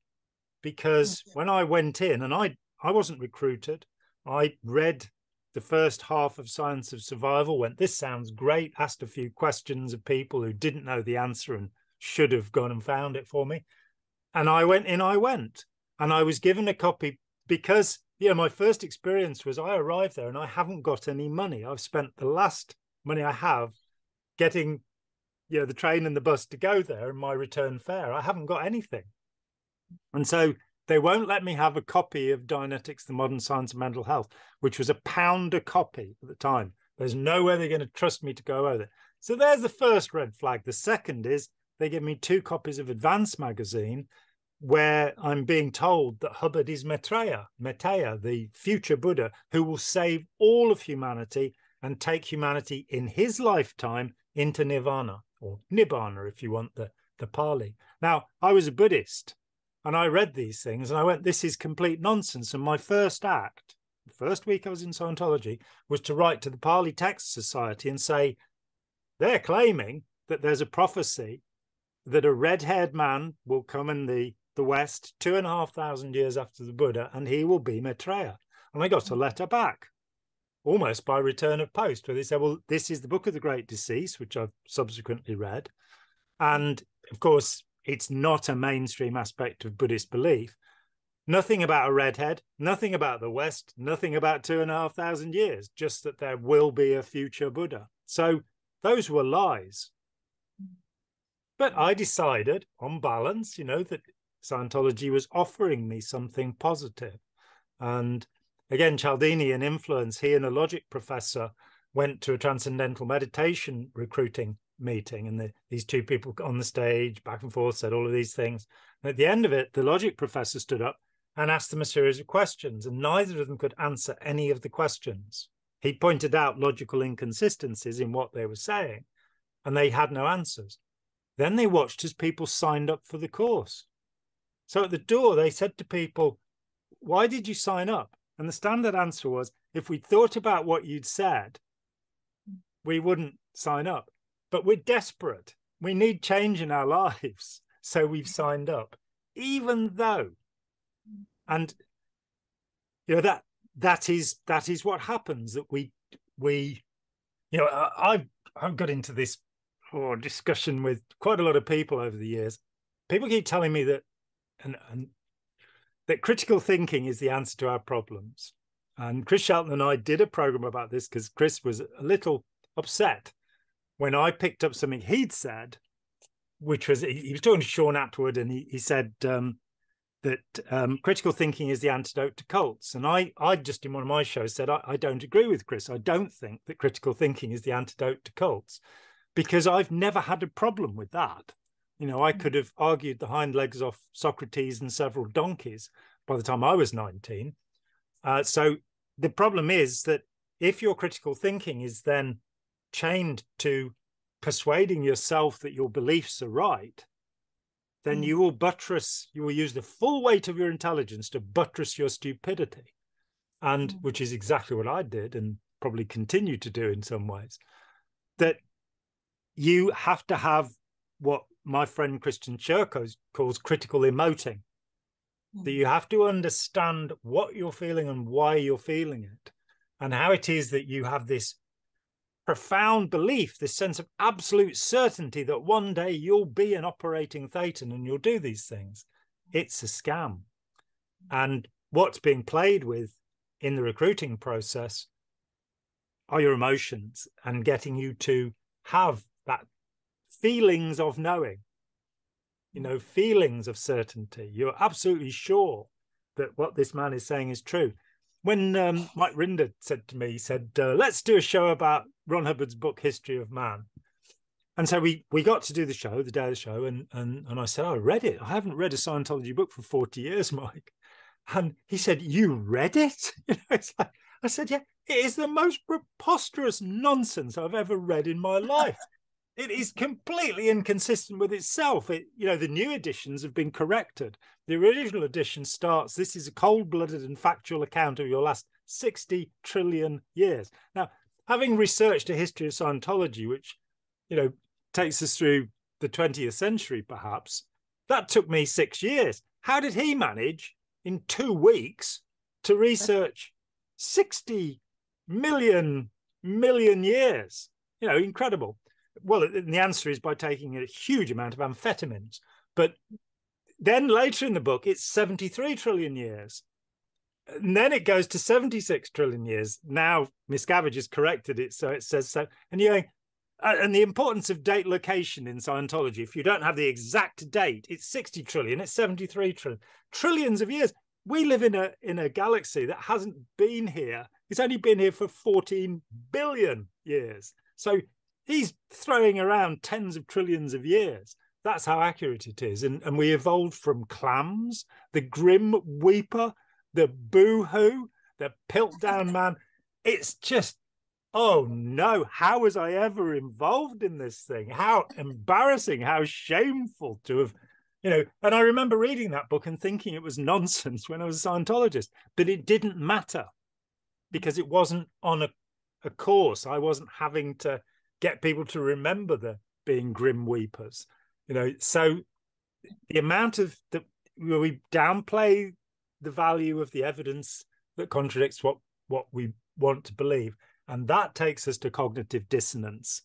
because when I went in, and I wasn't recruited, I read the first half of Science of Survival, went, this sounds great, asked a few questions of people who didn't know the answer and should have gone and found it for me. And I went in, and I was given a copy because, my first experience was I arrived there and I haven't got any money. I've spent the last money I have getting, the train and the bus to go there and my return fare. I haven't got anything. And so they won't let me have a copy of Dianetics, the Modern Science of Mental Health, which was £1 a copy at the time. There's no way they're going to trust me to go over it. So there's the first red flag. The second is they give me 2 copies of Advance magazine, where I'm being told that Hubbard is Maitreya, the future Buddha, who will save all of humanity and take humanity in his lifetime into nirvana, or nibbana, if you want the Pali. Now, I was a Buddhist, and I read these things, and I went, this is complete nonsense. And my first act, the first week I was in Scientology, was to write to the Pali Text Society and say, they're claiming that there's a prophecy that a red-haired man will come in the West 2,500 years after the Buddha, and he will be Maitreya. And I got a letter back, almost by return of post, where they said, well, this is the Book of the Great Decease, which I've subsequently read. And of course, it's not a mainstream aspect of Buddhist belief. Nothing about a redhead, nothing about the West, nothing about 2,500 years, just that there will be a future Buddha. So those were lies. But I decided, on balance, that Scientology was offering me something positive. And again, Chaldean influence, he and a logic professor went to a Transcendental Meditation recruiting meeting, and these two people on the stage, back and forth, said all of these things. And at the end of it, the logic professor stood up and asked them a series of questions, and neither of them could answer any of the questions. He pointed out logical inconsistencies in what they were saying, and they had no answers. Then they watched as people signed up for the course. So at the door, they said to people, why did you sign up? And the standard answer was, if we'd thought about what you'd said, we wouldn't sign up. But we're desperate. We need change in our lives. So we've signed up, even though, and that is what happens, that we I've got into this discussion with quite a lot of people over the years. People keep telling me that that critical thinking is the answer to our problems. And Chris Shelton and I did a program about this because Chris was a little upset when I picked up something he'd said, which was, he was talking to Sean Atwood, and he said that critical thinking is the antidote to cults. And I just in one of my shows said, I don't agree with Chris. I don't think that critical thinking is the antidote to cults, because I've never had a problem with that. I could have argued the hind legs off Socrates and several donkeys by the time I was 19. So the problem is that if your critical thinking is then chained to persuading yourself that your beliefs are right, then you will use the full weight of your intelligence to buttress your stupidity. And which is exactly what I did, and probably continue to do in some ways. That you have to have what my friend Christian Churko calls critical emoting. That you have to understand what you're feeling and why you're feeling it, and how it is that you have this profound belief, this sense of absolute certainty that one day you'll be an operating thetan and you'll do these things. It's a scam. And what's being played with in the recruiting process are your emotions, and getting you to have that feelings of knowing, feelings of certainty. You're absolutely sure that what this man is saying is true. When Mike Rinder said to me, he said, let's do a show about Ron Hubbard's book, History of Man. And so we got to do the show, the day of the show, and I said, I read it. I haven't read a Scientology book for 40 years, Mike. And he said, you read it? It's like, I said, yeah, it is the most preposterous nonsense I've ever read in my life. It is completely inconsistent with itself. The new editions have been corrected. The original edition starts, this is a cold-blooded and factual account of your last 60 trillion years. Now, having researched a history of Scientology, which, takes us through the 20th century, perhaps, that took me 6 years. How did he manage in 2 weeks to research 60 million years? Incredible. Well, the answer is by taking a huge amount of amphetamines. But then later in the book, it's 73 trillion years. And then it goes to 76 trillion years. Now, Miscavige has corrected it, so it says so. And you're going, and the importance of date location in Scientology, if you don't have the exact date, it's 60 trillion, it's 73 trillion. Trillions of years. We live in a galaxy that hasn't been here. It's only been here for 14 billion years. So he's throwing around tens of trillions of years. That's how accurate it is. And we evolved from clams, the grim weeper, the boo-hoo, the Piltdown man. It's just oh no, how was I ever involved in this thing? How embarrassing, how shameful to have, and I remember reading that book and thinking it was nonsense when I was a Scientologist, but it didn't matter because it wasn't on a course. I wasn't having to get people to remember the being grim weepers, so the amount of that we downplay the value of the evidence that contradicts what we want to believe. And that takes us to cognitive dissonance.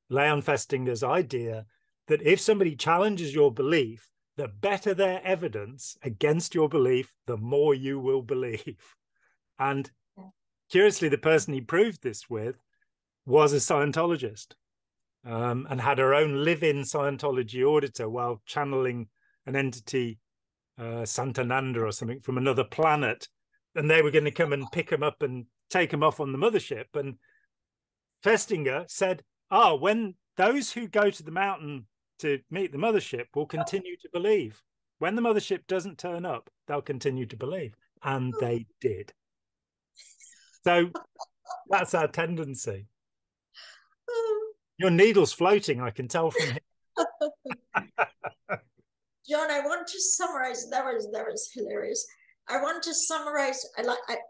Leon Festinger's idea that if somebody challenges your belief, the better their evidence against your belief, the more you will believe. And curiously, the person he proved this with was a Scientologist, and had her own live-in Scientology auditor while channeling an entity, Santananda or something, from another planet. And they were going to come and pick him up and take him off on the mothership. And Festinger said, when those who go to the mountain to meet the mothership will continue to believe. When the mothership doesn't turn up, they'll continue to believe. And they did. So that's our tendency. Your needle's floating, I can tell from here. John, I want to summarize. That was hilarious. I want to summarize.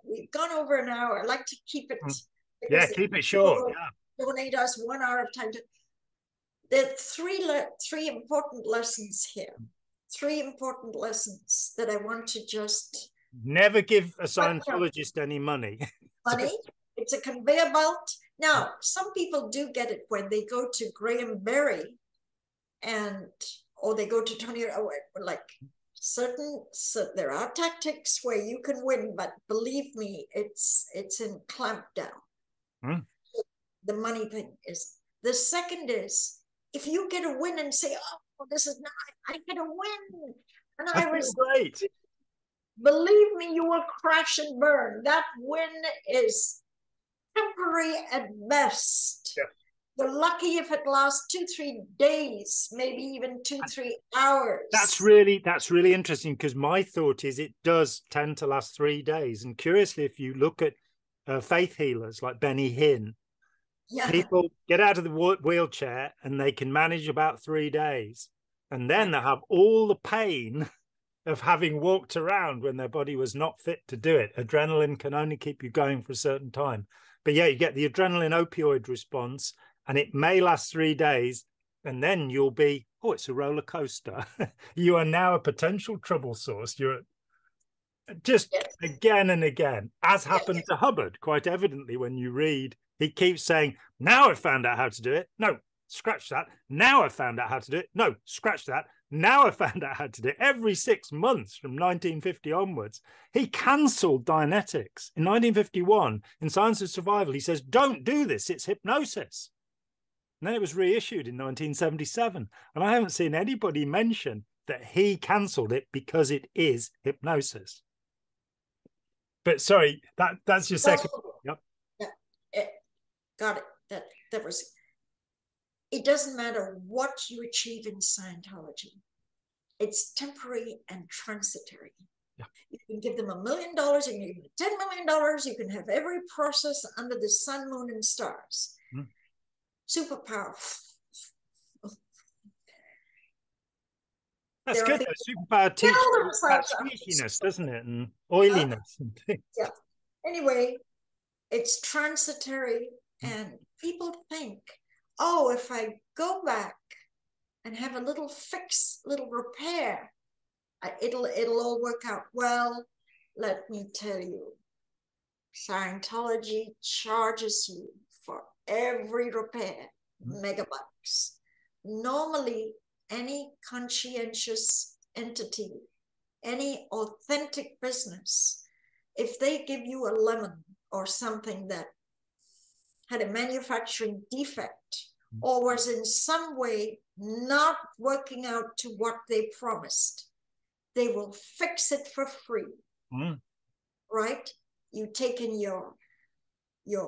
We've gone over an hour. I like to keep it. Yeah, keep it short. Yeah. Donate us 1 hour of time. There are three important lessons here. 3 important lessons that I want to just. Never give a Scientologist any money. Money. It's a conveyor belt. Now, some people do get it when they go to Graham Berry, or they go to Tony, like there are tactics where you can win, but believe me, it's in clampdown. The money thing is. The second is, if you get a win and say, oh, this is not, I get a win, and I was great. Believe me, you will crash and burn. That win is temporary at best. Yeah. You're lucky if it lasts 2-3 days, maybe even 2-3 hours. That's really interesting, because my thought is it does tend to last 3 days. And curiously, if you look at faith healers like Benny Hinn, people get out of the wheelchair and they can manage about 3 days. And then they have all the pain of having walked around when their body was not fit to do it. Adrenaline can only keep you going for a certain time. But yeah, you get the adrenaline opioid response, and it may last 3 days, and then you'll be, it's a roller coaster. You are now a potential trouble source. You're just again and again, as happened to Hubbard, quite evidently, when you read, he keeps saying, now I've found out how to do it. No, scratch that. Now I've found out how to do it. No, scratch that. Now I found out how to do it. Every 6 months from 1950 onwards, he cancelled Dianetics. In 1951, in Science of Survival, he says, don't do this, it's hypnosis. And then it was reissued in 1977. And I haven't seen anybody mention that he cancelled it because it is hypnosis. But sorry, that's your second. Yep. Got it. That was it. It doesn't matter what you achieve in Scientology. It's temporary and transitory. Yeah. You can give them $1 million, you can give them $10 million, you can have every process under the sun, moon, and stars. Super powerful. That's good. Superpower teaches that squeakiness, doesn't it? And oiliness and things. Yeah. Anyway, it's transitory, and people think, if I go back and have a little fix, little repair, it'll all work out. Well, let me tell you, Scientology charges you for every repair megabucks. Normally, any conscientious entity, any authentic business, if they give you a lemon or something that had a manufacturing defect or was in some way not working out to what they promised, they will fix it for free. Right? You take in your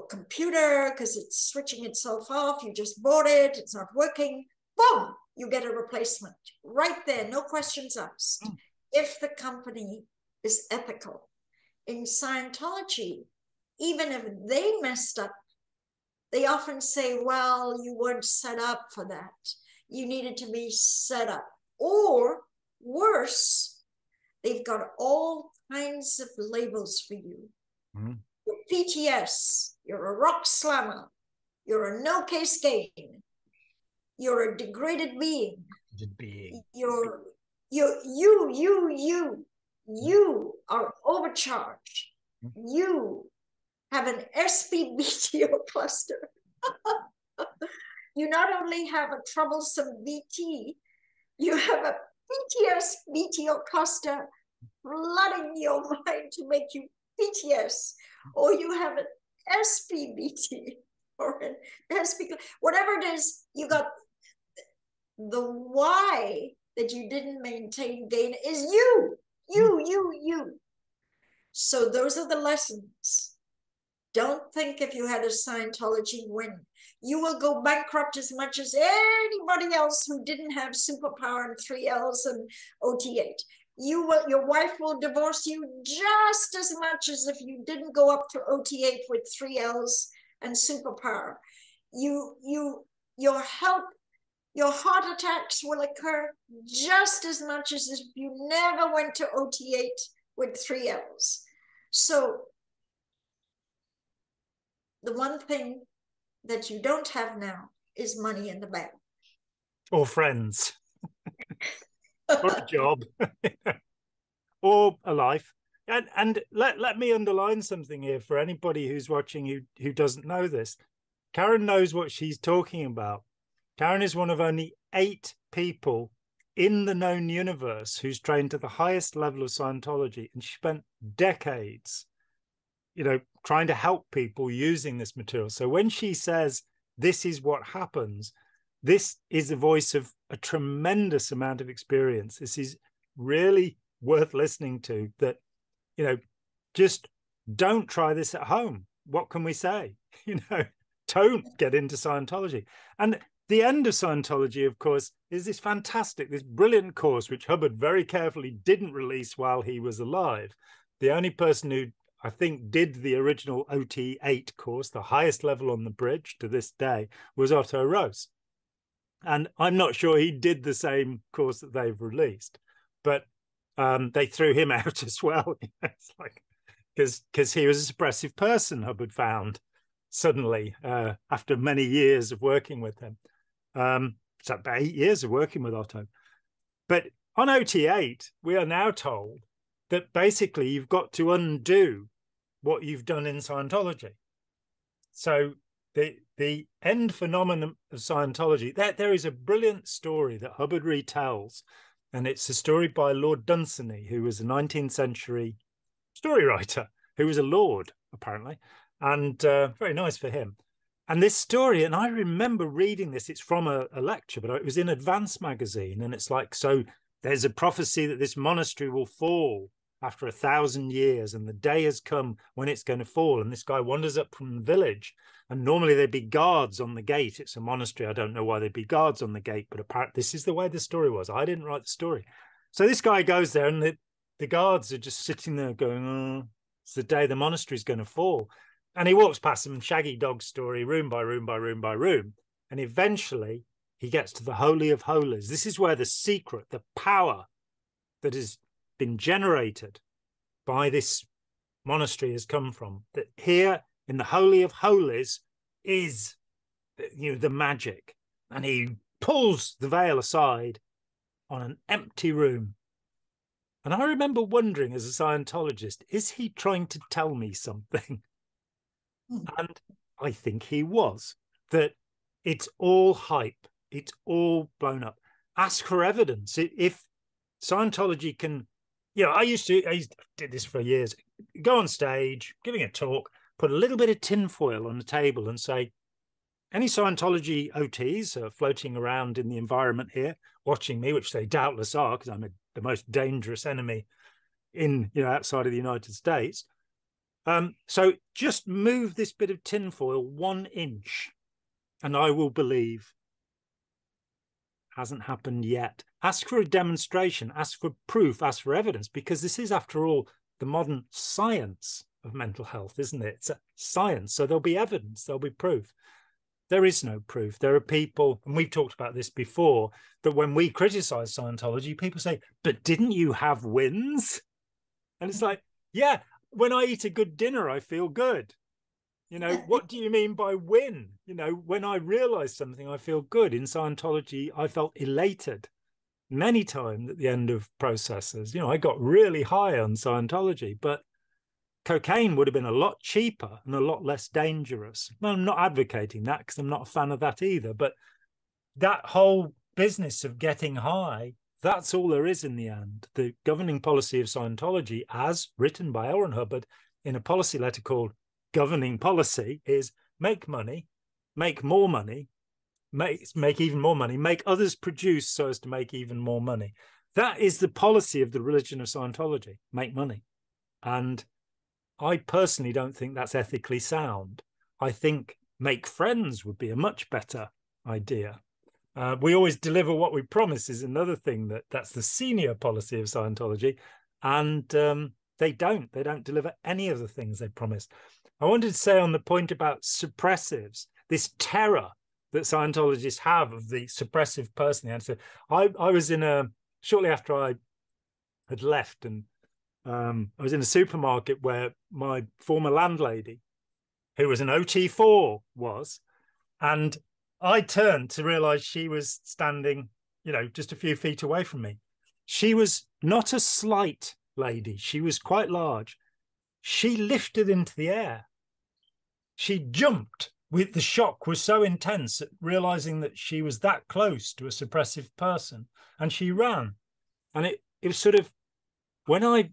computer because it's switching itself off, you just bought it, it's not working, boom, you get a replacement right there, no questions asked. If the company is ethical. In Scientology, even if they messed up, They often say, well, you weren't set up for that. You needed to be set up. Or worse, they've got all kinds of labels for you. Mm. You're PTS, you're a rock slammer, you're a no case gain, you're a degraded being. You are overcharged. You have an SPBTO cluster. You not only have a troublesome BT, you have a PTS BTO cluster flooding your mind to make you PTS, or you have an SPBT or an SP, whatever it is, you got the why that you didn't maintain gain is you. So those are the lessons. Don't think if you had a Scientology win, you will go bankrupt as much as anybody else who didn't have superpower and 3Ls and OT8. Your wife will divorce you just as much as if you didn't go up to OT8 with 3Ls and superpower. Your health, your heart attacks will occur just as much as if you never went to OT8 with 3Ls. So the one thing that you don't have now is money in the bank. Or friends. Or a job. Or a life. And let me underline something here for anybody who's watching who doesn't know this. Karen knows what she's talking about. Karen is one of only 8 people in the known universe who's trained to the highest level of Scientology, and she spent decades, trying to help people using this material. So when she says this is what happens, this is the voice of a tremendous amount of experience. This is really worth listening to. That, just don't try this at home. What can we say? Don't get into Scientology. And the End of Scientology, of course, is this brilliant course, which Hubbard very carefully didn't release while he was alive. The only person who, I think, did the original OT8 course, the highest level on the bridge to this day, was Otto Rose. And I'm not sure he did the same course that they've released, but they threw him out as well. It's like, because he was a suppressive person, Hubbard found suddenly after many years of working with him. It's about 8 years of working with Otto. But on OT8, we are now told that basically you've got to undo what you've done in Scientology. So the end phenomenon of Scientology, there is a brilliant story that Hubbard retells, and it's a story by Lord Dunsany, who was a 19th century story writer, who was a lord, apparently, and very nice for him. And this story, and I remember reading this, it's from a lecture, but it was in Advance magazine, and it's like, so there's a prophecy that this monastery will fall after 1,000 years, and the day has come when it's going to fall. And this guy wanders up from the village, and normally there'd be guards on the gate. It's a monastery. I don't know why there'd be guards on the gate, but apparently this is the way the story was. I didn't write the story. So this guy goes there, and the guards are just sitting there going, oh, it's the day the monastery's going to fall. And he walks past them, Shaggy Dog story, room by room by room by room. And eventually he gets to the Holy of Holies. This is where the secret, the power that has been generated by this monastery has come from. That here in the Holy of Holies is, the magic. And he pulls the veil aside on an empty room. And I remember wondering as a Scientologist, is he trying to tell me something? And I think he was, that it's all hype. It's all blown up. Ask for evidence. If Scientology can, I did this for years, go on stage, giving a talk, put a little bit of tinfoil on the table and say, any Scientology OTs are floating around in the environment here, watching me, which they doubtless are, because I'm the most dangerous enemy in, outside of the United States. So just move this bit of tinfoil 1 inch and I will believe. Hasn't happened yet. Ask for a demonstration, ask for proof, ask for evidence, because this is, after all, the modern science of mental health, isn't it? It's a science. So there'll be evidence, there'll be proof. There is no proof. There are people, and we've talked about this before, that when we criticize Scientology, people say, but didn't you have wins? And it's like, yeah, when I eat a good dinner, I feel good. You know, what do you mean by win? You know, when I realize something, I feel good. In Scientology, I felt elated many times at the end of processes. You know, I got really high on Scientology, but cocaine would have been a lot cheaper and a lot less dangerous. Well, I'm not advocating that because I'm not a fan of that either. But that whole business of getting high, that's all there is in the end. The governing policy of Scientology, as written by L. Ron Hubbard in a policy letter called Governing Policy, is make money, make more money, make even more money, make others produce so as to make even more money. That is the policy of the religion of Scientology, make money. And I personally don't think that's ethically sound. I think make friends would be a much better idea. We always deliver what we promise is another thing that's the senior policy of Scientology. And they don't deliver any of the things they promise. I wanted to say on the point about suppressives, this terror that Scientologists have of the suppressive person. And so I was shortly after I had left, and I was in a supermarket where my former landlady, who was an OT4, was, and I turned to realize she was standing, you know, just a few feet away from me. She was not a slight lady. She was quite large. She lifted into the air. She jumped. The shock was so intense at realizing that she was that close to a suppressive person, and she ran. And it was sort of, when a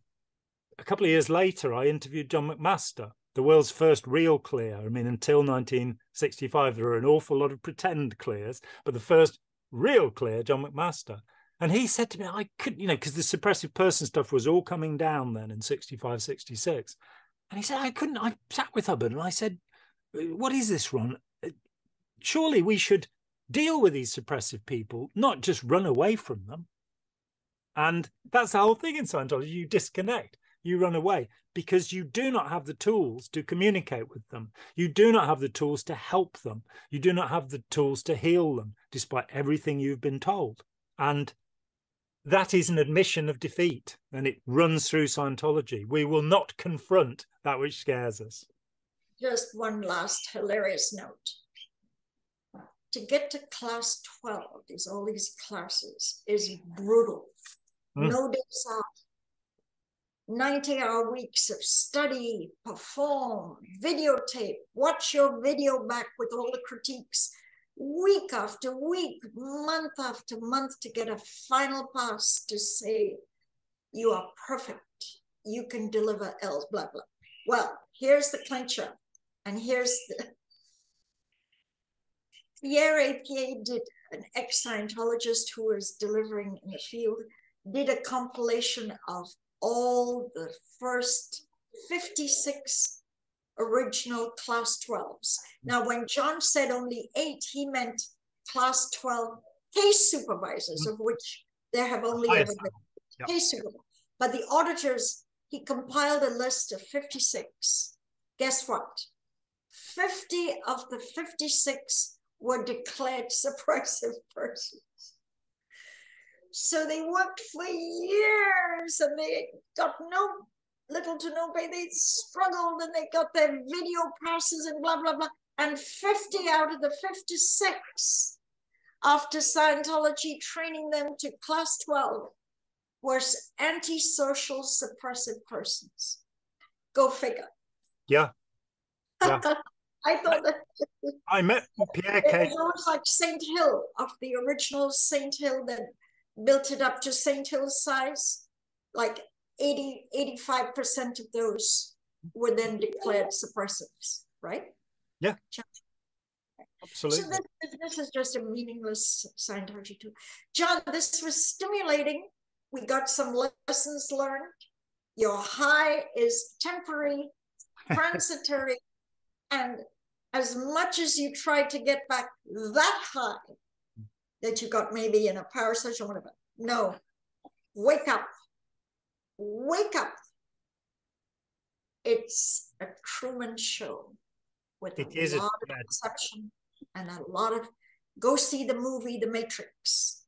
couple of years later, I interviewed John McMaster, the world's first real clear. I mean, until 1965, there were an awful lot of pretend clears, but the first real clear, John McMaster. And he said to me, I couldn't, you know, because the suppressive person stuff was all coming down then in 65, 66. And he said, I sat with Hubbard and I said, what is this, Ron? Surely we should deal with these suppressive people, not just run away from them. And that's the whole thing in Scientology. You disconnect, you run away, because you do not have the tools to communicate with them. You do not have the tools to help them. You do not have the tools to heal them, despite everything you've been told. And that is an admission of defeat, and it runs through Scientology. We will not confront that which scares us. Just one last hilarious note. To get to class 12, all these classes, is brutal. No days off. 90-hour weeks of study, perform, videotape, watch your video back with all the critiques, week after week, month after month, to get a final pass to say you are perfect, you can deliver else, blah, blah. Well, here's the clincher, and here's the... Pierre A.P.A. did, an ex-Scientologist who was delivering in the field, did a compilation of all the first 56 original class 12s. Now, when John said only 8, he meant class 12 case supervisors, of which there have only ever been case supervisors. But the auditors, he compiled a list of 56. Guess what? 50 of the 56 were declared suppressive persons. So they worked for years and they got little to no pay. They struggled and they got their video passes and blah, blah, blah. And 50 out of the 56, after Scientology training them to class 12, were antisocial suppressive persons. Go figure. Yeah. Yeah. I thought that I met Pierre K. It was almost like St. Hill, of the original St. Hill that built it up to St. Hill's size. Like 85% of those were then declared suppressives, right? Yeah. Absolutely. So this is just a meaningless Scientology too. John, this was stimulating. We got some lessons learned. Your high is temporary, transitory, and as much as you try to get back that high that you got maybe in a power session or whatever, no, wake up. Wake up. It's a Truman Show with It a is lot of deception and a lot of, go see the movie The Matrix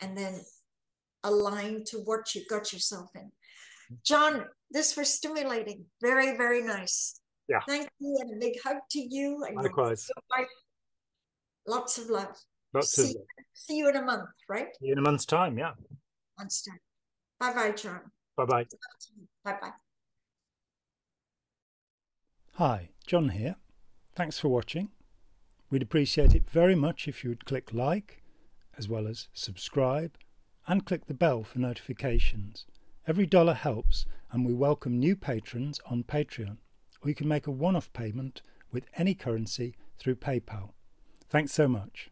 and then align to what you got yourself in. John, this was stimulating. Very, very nice. Yeah. Thank you, and a big hug to you and likewise. your wife. Lots of love. Lots of love. See you in a month, right? See you in a month's time, yeah. Month's time. Bye-bye, John. Bye-bye. Bye-bye. Hi, John here. Thanks for watching. We'd appreciate it very much if you would click like, as well as subscribe, and click the bell for notifications. Every dollar helps, and we welcome new patrons on Patreon, or you can make a one-off payment with any currency through PayPal. Thanks so much.